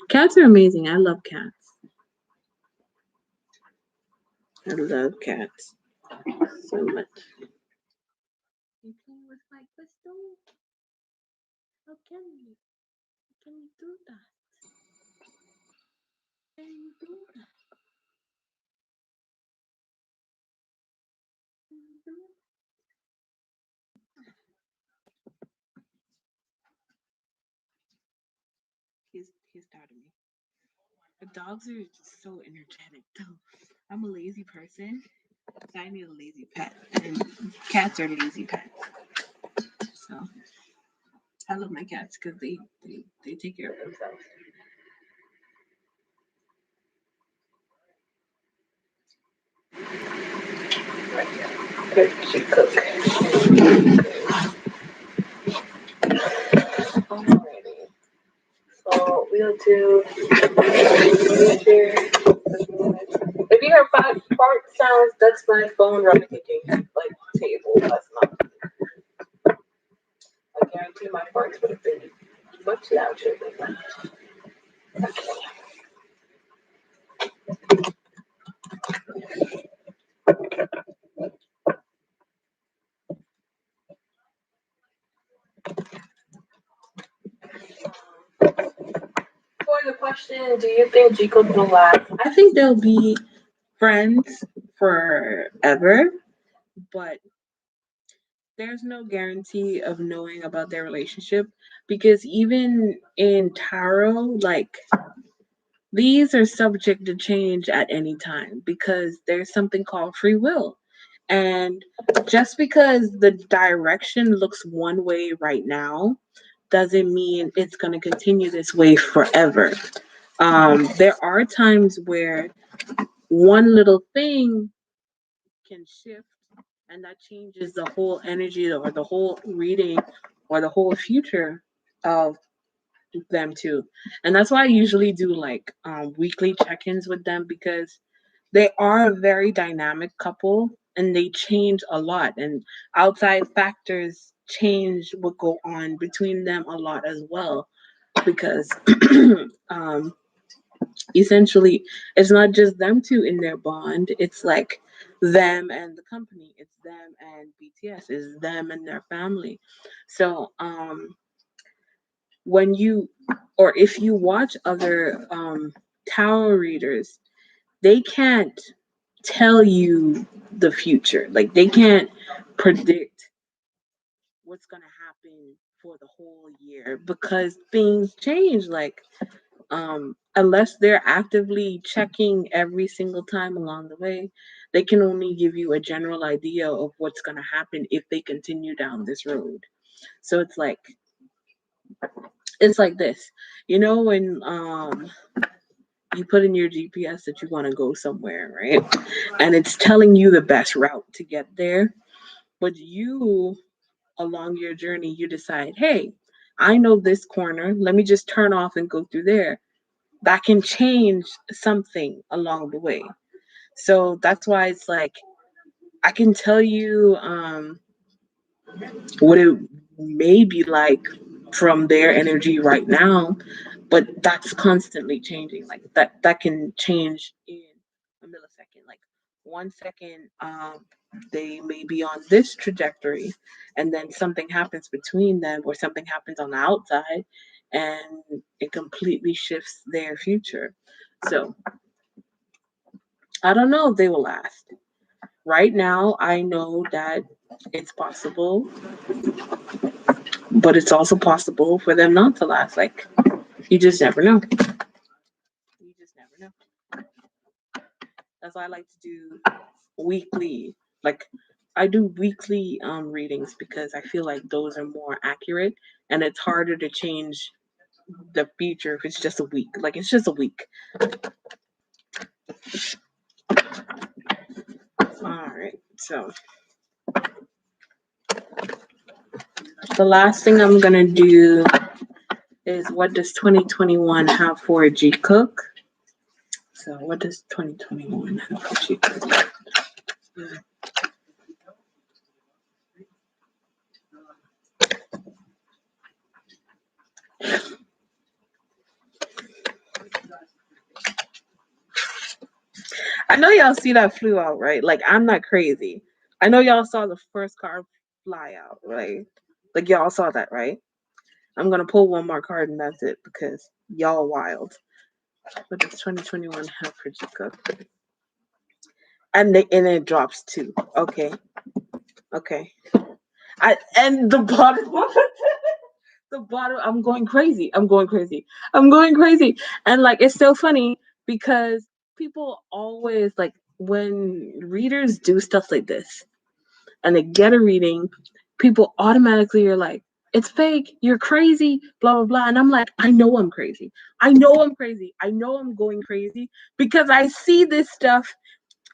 Cats are amazing. I love cats. I love cats so much. You playing with my crystal? How can you? How can you do that? How can you do that? Can you do it? He's tired of me. The dogs are just so energetic though. I'm a lazy person, so I need a lazy pet. And cats are lazy pets. So I love my cats because they take care of themselves. Good Jikook. Alrighty. So we'll do. If you hear fart sounds, that's my phone running against like table. That's not. I guarantee my farts would have been much louder than that. Okay. For the question, do you think Jikook will last? I think they'll be friends forever, but there's no guarantee of knowing about their relationship because even in tarot, like these are subject to change at any time because there's something called free will. And just because the direction looks one way right now doesn't mean it's going to continue this way forever. There are times where one little thing can shift and that changes the whole energy or the whole reading or the whole future of them too. And that's why I usually do like weekly check-ins with them because they are a very dynamic couple and they change a lot and outside factors change what go on between them a lot as well because um essentially it's not just them two in their bond, it's like them and the company, it's them and BTS, it's them and their family. So when you or if you watch other tarot readers, they can't tell you the future, like they can't predict what's going to happen for the whole year because things change, like unless they're actively checking every single time along the way, they can only give you a general idea of what's going to happen if they continue down this road. So it's like this, you know, when you put in your GPS that you want to go somewhere, right? And it's telling you the best route to get there, but you along your journey you decide, hey, I know this corner, let me just turn off and go through there. That can change something along the way. So that's why it's like I can tell you what it may be like from their energy right now, but that's constantly changing. Like that can change in a millisecond. Like 1 second, they may be on this trajectory, and then something happens between them, or something happens on the outside, and it completely shifts their future. So I don't know if they will last. Right now, I know that it's possible, but it's also possible for them not to last. Like, you just never know. You just never know. That's why I like to do weekly. Like, I do weekly readings because I feel like those are more accurate and it's harder to change the future if it's just a week. Like, it's just a week. All right. So, the last thing I'm going to do is what does 2021 have for Jikook? So what does 2021 have for Jikook? I know y'all see that flew out, right? Like I'm not crazy. I know y'all saw the first card fly out, right? Like y'all saw that, right? I'm gonna pull one more card and that's it because y'all wild. What does 2021 have for Jikook? And it drops two. Okay. Okay. And the bottom the bottom, I'm going crazy. I'm going crazy. I'm going crazy. And like it's so funny because people always like when readers do stuff like this and they get a reading, people automatically are like, it's fake, you're crazy, blah blah blah. And I'm like, I know I'm crazy. I know I'm crazy. I know I'm going crazy because I see this stuff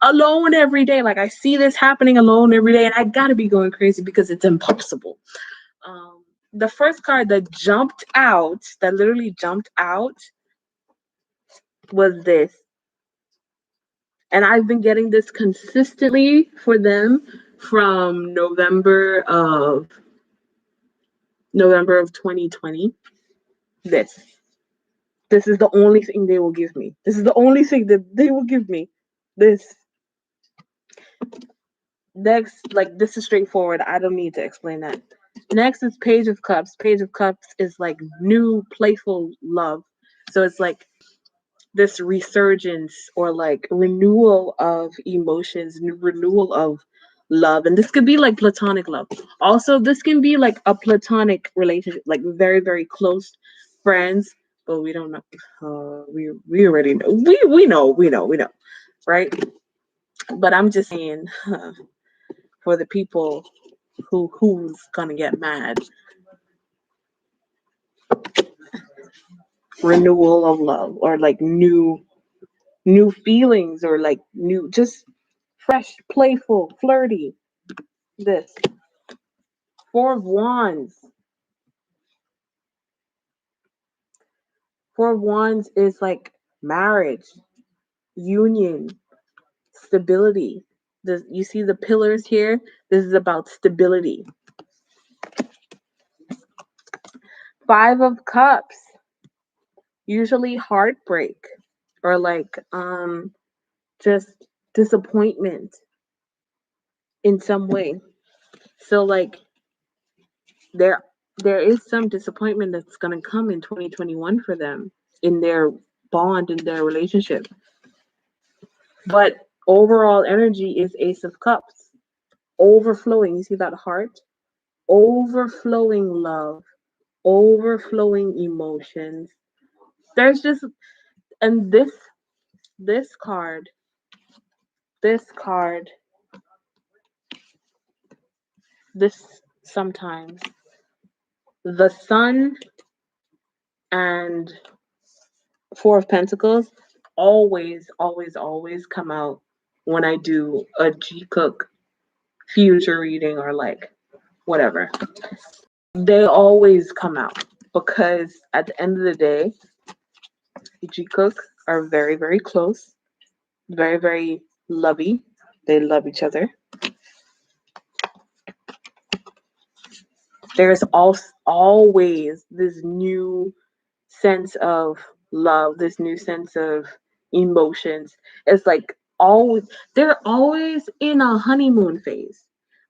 alone every day. Like I see this happening alone every day, and I gotta be going crazy because it's impossible. The first card that jumped out, that literally jumped out, was this. And I've been getting this consistently for them from November of 2020. This. This is the only thing they will give me. This is the only thing that they will give me. This. Next, like this is straightforward. I don't need to explain that. Next is Page of Cups. Page of Cups is like new playful love. So it's like this resurgence or like renewal of emotions, renewal of love. And this could be like platonic love. Also, this can be like a platonic relationship, like very, very close friends, but we don't know. We already know. We know, right? But I'm just saying for the people who's gonna get mad. Renewal of love or like new feelings or like new just fresh, playful, flirty. This Four of Wands. Four of Wands is like marriage, union, stability. You see the pillars here? This is about stability. Five of Cups, usually heartbreak or like just disappointment in some way. So like there there is some disappointment that's going to come in 2021 for them in their bond in their relationship, but overall energy is Ace of Cups, overflowing. You see that heart? Overflowing love, overflowing emotions. There's just, and this card, this card, this sometimes the Sun and Four of Pentacles always come out when I do a Jikook future reading or like whatever. They always come out because at the end of the day, Jikook are very, very close, very, very lovey. They love each other. There's also always this new sense of love, this new sense of emotions. It's like always they're always in a honeymoon phase.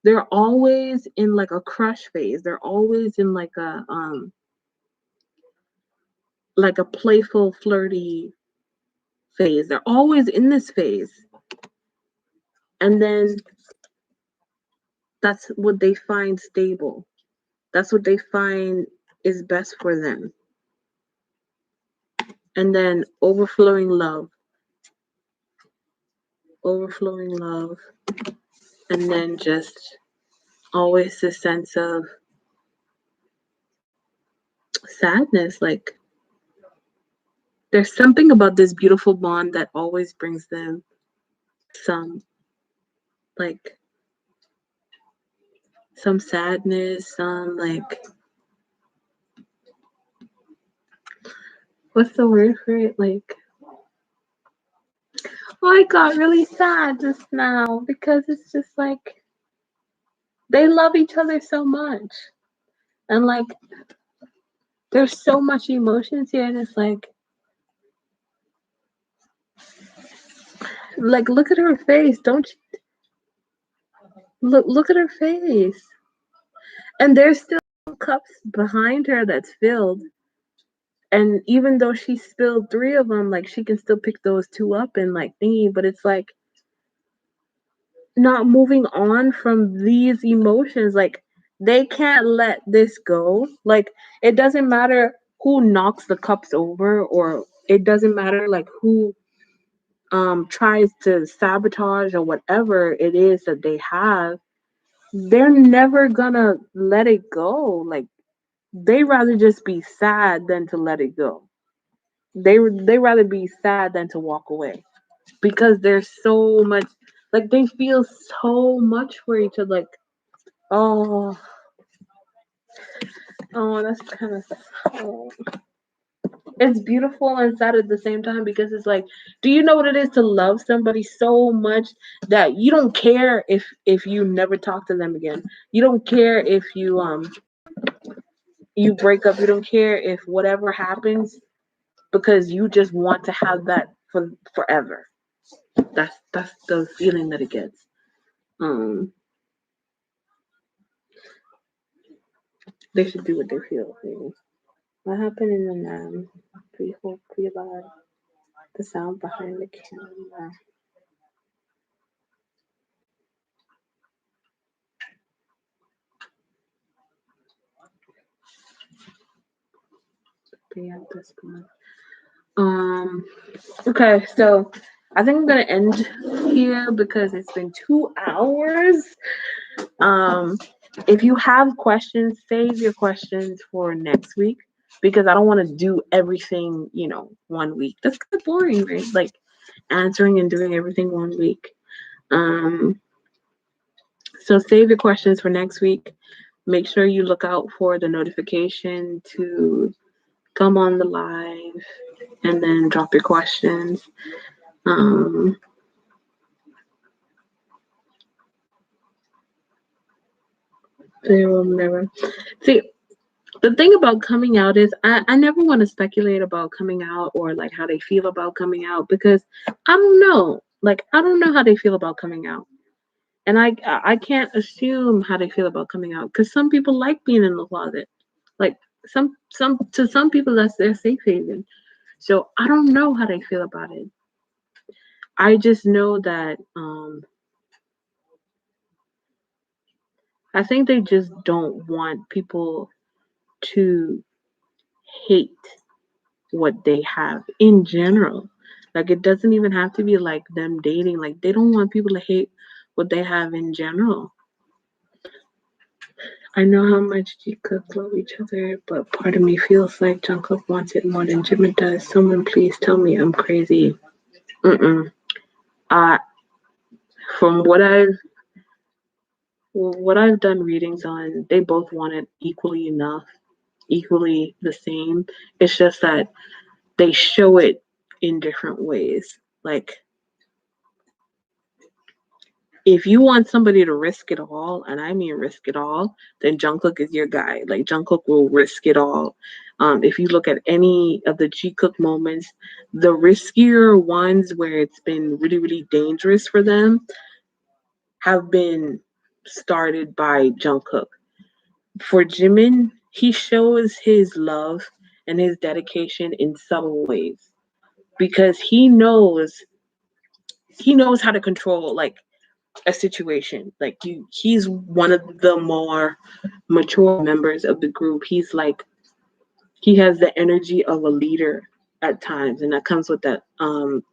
They're always in like a crush phase. They're always in like a playful, flirty phase. They're always in this phase. And then that's what they find stable. That's what they find is best for them. And then overflowing love, and then just always this sense of sadness. Like there's something about this beautiful bond that always brings them some like some sadness, some like what's the word for it? Like oh, I got really sad just now because it's just like they love each other so much. And like there's so much emotions here and it's like look at her face. Don't you look at her face. And there's still cups behind her that's filled. And even though she spilled three of them, like she can still pick those two up and like thingy, but it's like not moving on from these emotions. Like they can't let this go. Like it doesn't matter who knocks the cups over, or it doesn't matter like who tries to sabotage or whatever it is that they have. They're never gonna let it go. Like they rather just be sad than to let it go. They rather be sad than to walk away because there's so much, like they feel so much for each other. Like oh, oh, that's kind of sad. Oh. It's beautiful and sad at the same time because it's like, do you know what it is to love somebody so much that you don't care if you never talk to them again. You don't care if you break up. You don't care if whatever happens because you just want to have that for forever. That's the feeling that it gets. They should do what they feel. Maybe. What happened in the pre-live? The sound behind the camera. Yeah, this one. Okay, so I think I'm gonna end here because it's been 2 hours. If you have questions, save your questions for next week because I don't want to do everything, 1 week. That's kind of boring, right? Like answering and doing everything 1 week. So save your questions for next week. Make sure you look out for the notification to come on the live and then drop your questions. They will never see. The thing about coming out is I never want to speculate about coming out or like how they feel about coming out because I don't know. Like I don't know how they feel about coming out. And I can't assume how they feel about coming out because some people like being in the closet. Like some people that's their safe haven. So I don't know how they feel about it. I just know that I think they just don't want people to hate what they have in general. Like it doesn't even have to be like them dating. Like they don't want people to hate what they have in general. I know how much Jikook love each other, but part of me feels like Jungkook wants it more than Jimin does. Someone please tell me I'm crazy. Mm-mm. Uh, from what I've done readings on, they both want it equally enough, equally the same. It's just that they show it in different ways. Like if you want somebody to risk it all, and I mean risk it all, then Jungkook is your guy. Like Jungkook will risk it all. If you look at any of the Jikook moments, the riskier ones where it's been really, really dangerous for them have been started by Jungkook. For Jimin, he shows his love and his dedication in subtle ways because he knows how to control like a situation. Like he's one of the more mature members of the group. He has the energy of a leader at times, and that comes with that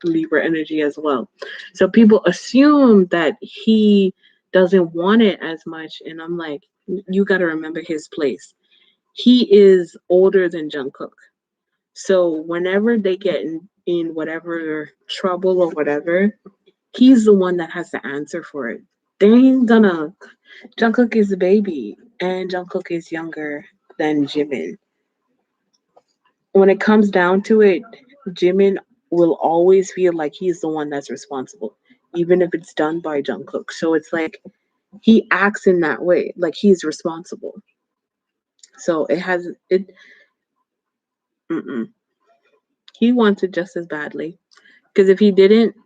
Libra energy as well. So people assume that he doesn't want it as much, and I'm like, you got to remember his place. He is older than Jungkook, so whenever they get in whatever trouble or whatever, he's the one that has to answer for it. They ain't gonna. Jungkook is a baby, and Jungkook is younger than Jimin. When it comes down to it, Jimin will always feel like he's the one that's responsible, even if it's done by Jungkook. So it's like he acts in that way, like he's responsible. So it has it. Mm-mm. He wants it just as badly because if he didn't,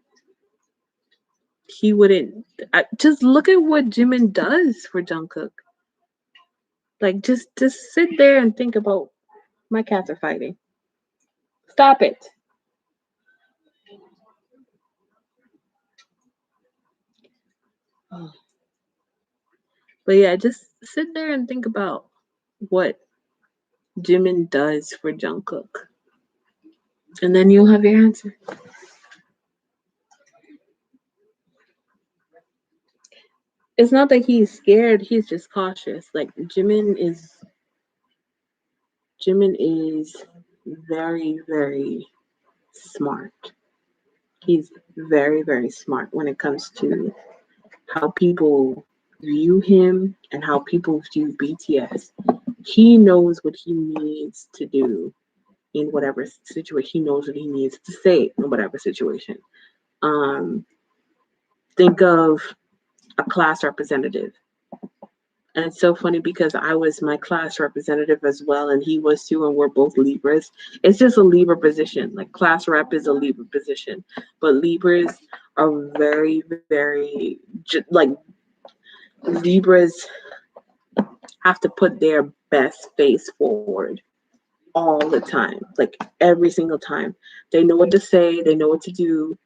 he wouldn't. Just look at what Jimin does for Jungkook. Like just sit there and think about my cats are fighting. Stop it. Oh. But yeah, just sit there and think about what Jimin does for Jungkook. And then you'll have your answer. It's not that he's scared, he's just cautious. Like Jimin is very, very smart. He's very, very smart when it comes to how people view him and how people view BTS. He knows what he needs to do in whatever situation. He knows what he needs to say in whatever situation. Um, think of a class representative. And it's so funny because I was my class representative as well, and he was too, and we're both Libras. It's just a Libra position. Like class rep is a Libra position, but Libras are very, very like Libras have to put their best face forward all the time, like every single time. They know what to say, they know what to do,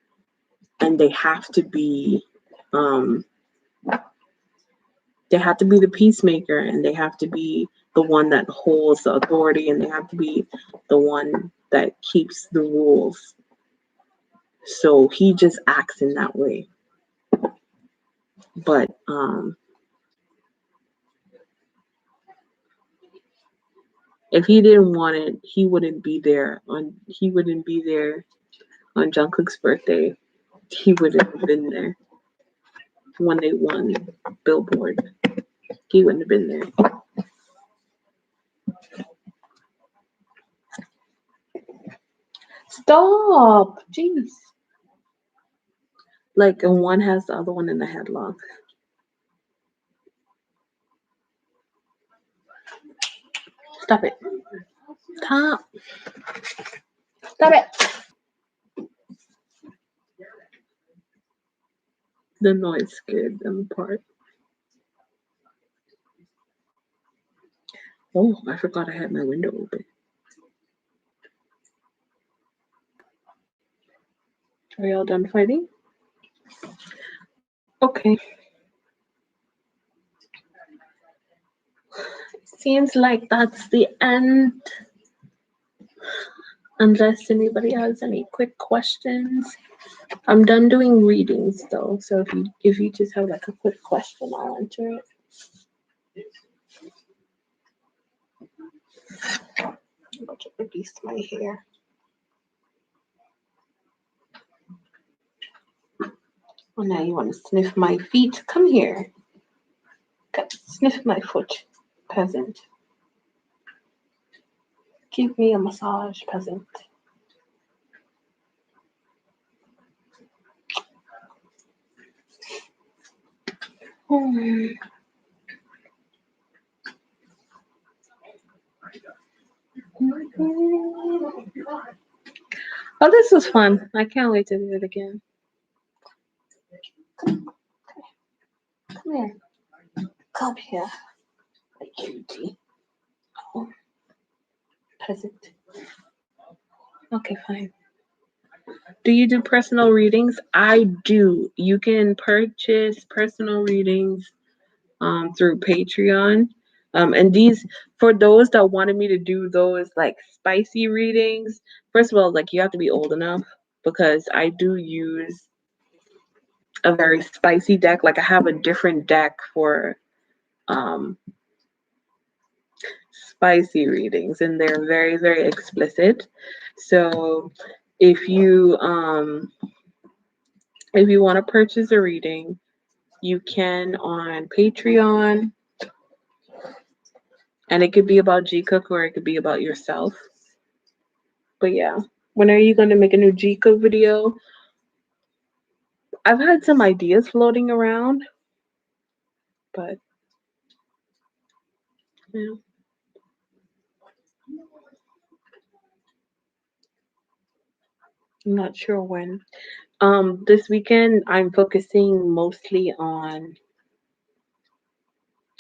and they have to be the peacemaker, and they have to be the one that holds the authority, and they have to be the one that keeps the rules. So he just acts in that way. But if he didn't want it, he wouldn't be there on Jungkook's birthday. He wouldn't have been there when they won Billboard. He wouldn't have been there. Stop! Jeez. Like, and one has the other one in the headlock. Stop it. Stop. Stop it. The noise scared them apart. Oh, I forgot I had my window open. Are y'all done fighting? Okay. Seems like that's the end. Unless anybody has any quick questions. I'm done doing readings though, so if you just have like a quick question, I'll answer it. I'm about to release my hair. Oh, now you want to sniff my feet? Come here. Come, sniff my foot, peasant. Give me a massage, peasant. Oh, this was fun. I can't wait to do it again. Come here. Come here. My cutie. Oh, peasant. Okay, fine. Do you do personal readings? I do. You can purchase personal readings through Patreon. And these, for those that wanted me to do those like spicy readings, first of all, like you have to be old enough because I do use a very spicy deck. Like I have a different deck for spicy readings, and they're very, very explicit. So if you want to purchase a reading, you can on Patreon, and it could be about Jikook or it could be about yourself. But yeah, when are you going to make a new Jikook video? I've had some ideas floating around, but yeah. I'm not sure when. This weekend I'm focusing mostly on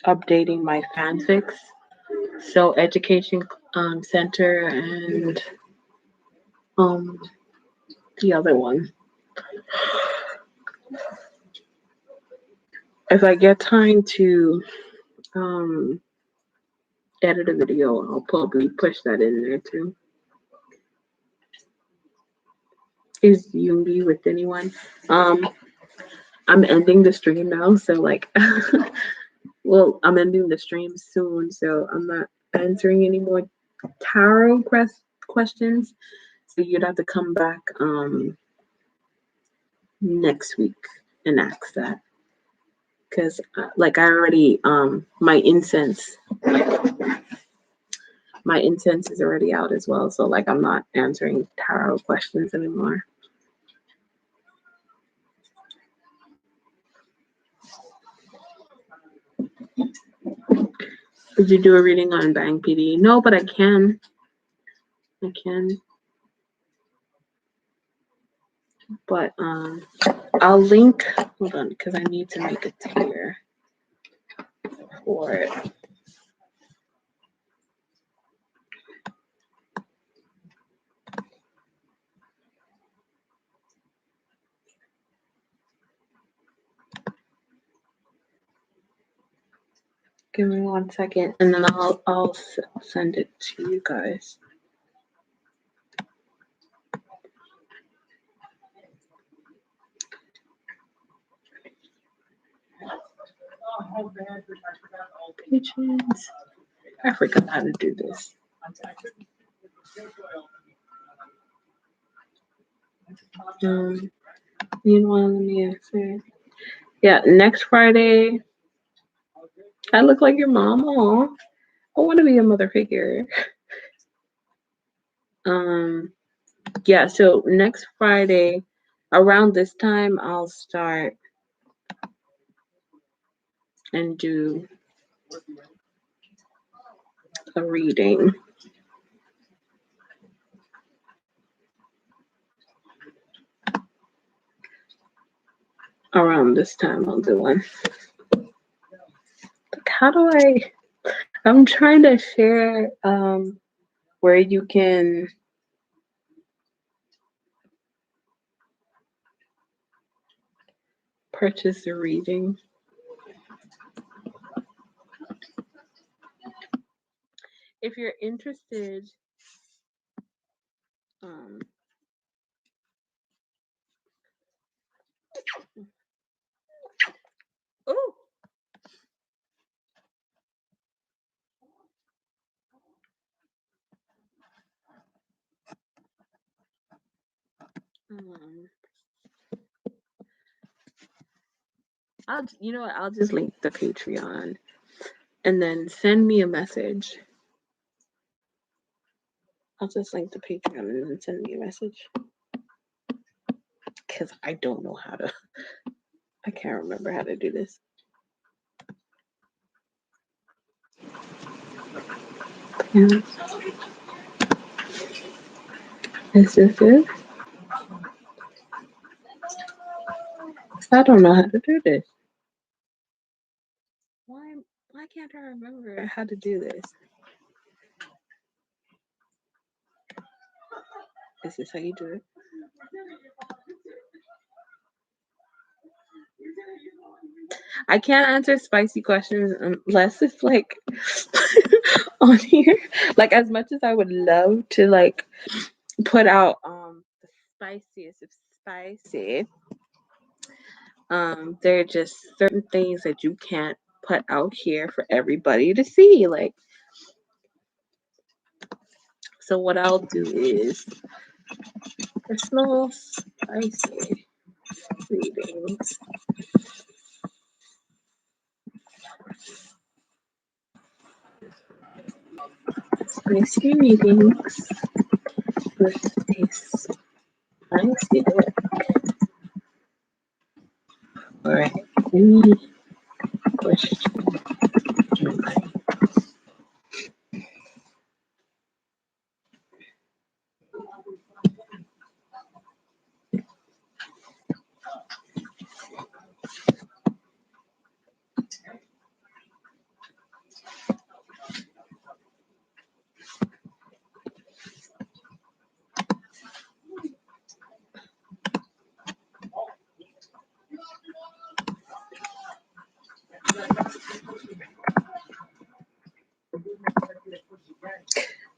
updating my fanfics. So education center and the other one. If I get time to edit a video, I'll probably push that in there too. Is Yoongi with anyone? I'm ending the stream now, so like well, I'm ending the stream soon, so I'm not answering any more tarot questions. So you'd have to come back next week and ask that. Because like I already my incense is already out as well. So like I'm not answering tarot questions anymore. Did you do a reading on Bang PD? No, but I can. But I'll link, hold on, because I need to make a tier. for it. Give me 1 second, and then I'll send it to you guys. Patrons. I forgot how to do this. Meanwhile, let me answer. Yeah, next Friday. I look like your mom. Aw. I want to be a mother figure. Yeah, so next Friday, around this time, I'll start and do a reading. Around this time, I'll do one. How do I'm trying to share where you can purchase a reading. If you're interested, oh, you know what? I'll just link the Patreon, and then send me a message. I'll just link the Patreon and then send me a message. Because I don't know how to. I can't remember how to do this. Yeah. This is it. I don't know how to do this. Why can't I remember how to do this? Is this how you do it? I can't answer spicy questions unless it's like on here. Like, as much as I would love to like put out the spiciest of spicy, there are just certain things that you can't put out here for everybody to see. Like, so what I'll do is personal spicy readings. Spicy readings with a spicy deck. Alright, any question?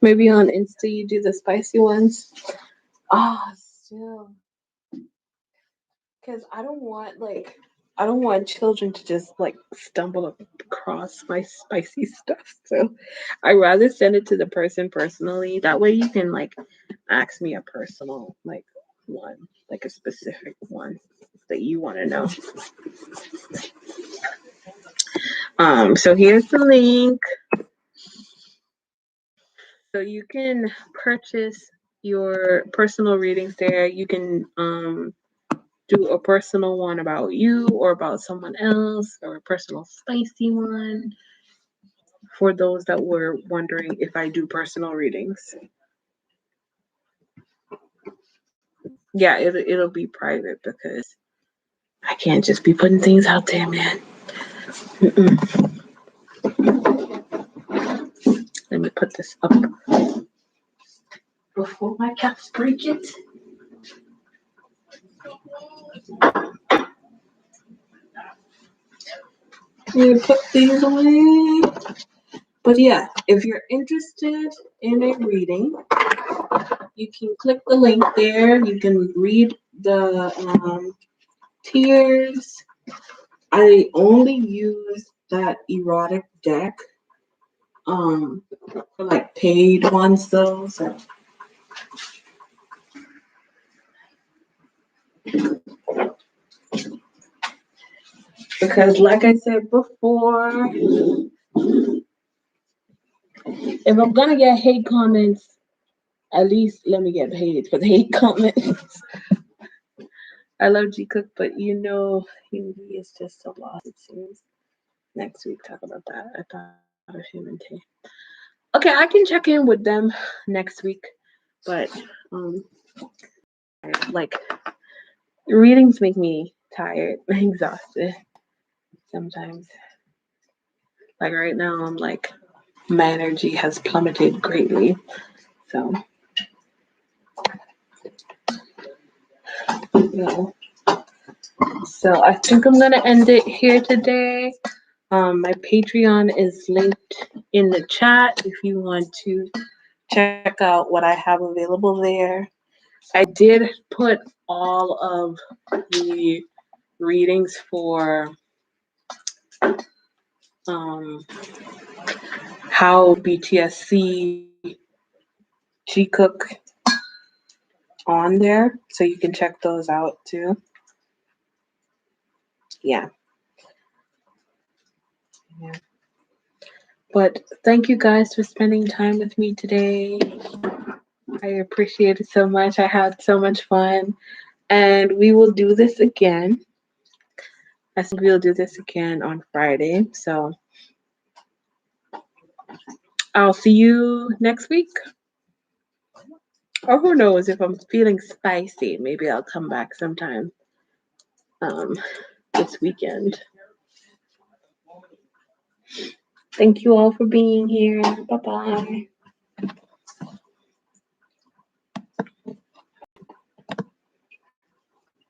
Maybe on Insta you do the spicy ones. Still. Because I don't want children to just like stumble across my spicy stuff. So I rather send it to the person personally. That way you can like ask me a personal like one, like a specific one that you want to know. So here's the link. So you can purchase your personal readings there. You can do a personal one about you or about someone else, or a personal spicy one for those that were wondering if I do personal readings. Yeah, it'll be private because I can't just be putting things out there, man. Let me put this up before my cats break it. You put these away. But yeah, if you're interested in a reading, you can click the link there. You can read the tiers. I only use that erotic deck for like paid ones though. So because like I said before, if I'm gonna get hate comments, at least let me get paid for the hate comments. I love Jikook, but you know he is just a loss, it seems. Next week, talk about that. I thought of him and Tay. Okay, I can check in with them next week, but like readings make me tired and exhausted sometimes. Like right now, I'm like my energy has plummeted greatly. So, you know. So I think I'm gonna end it here today. My Patreon is linked in the chat if you want to check out what I have available there. I did put all of the readings for how BTSC Jikook on there, so you can check those out too. Yeah. But thank you guys for spending time with me today. I appreciate it so much. I had so much fun. And we will do this again. I think we'll do this again on Friday. So I'll see you next week. Or who knows, if I'm feeling spicy, maybe I'll come back sometime this weekend. Thank you all for being here. Bye-bye.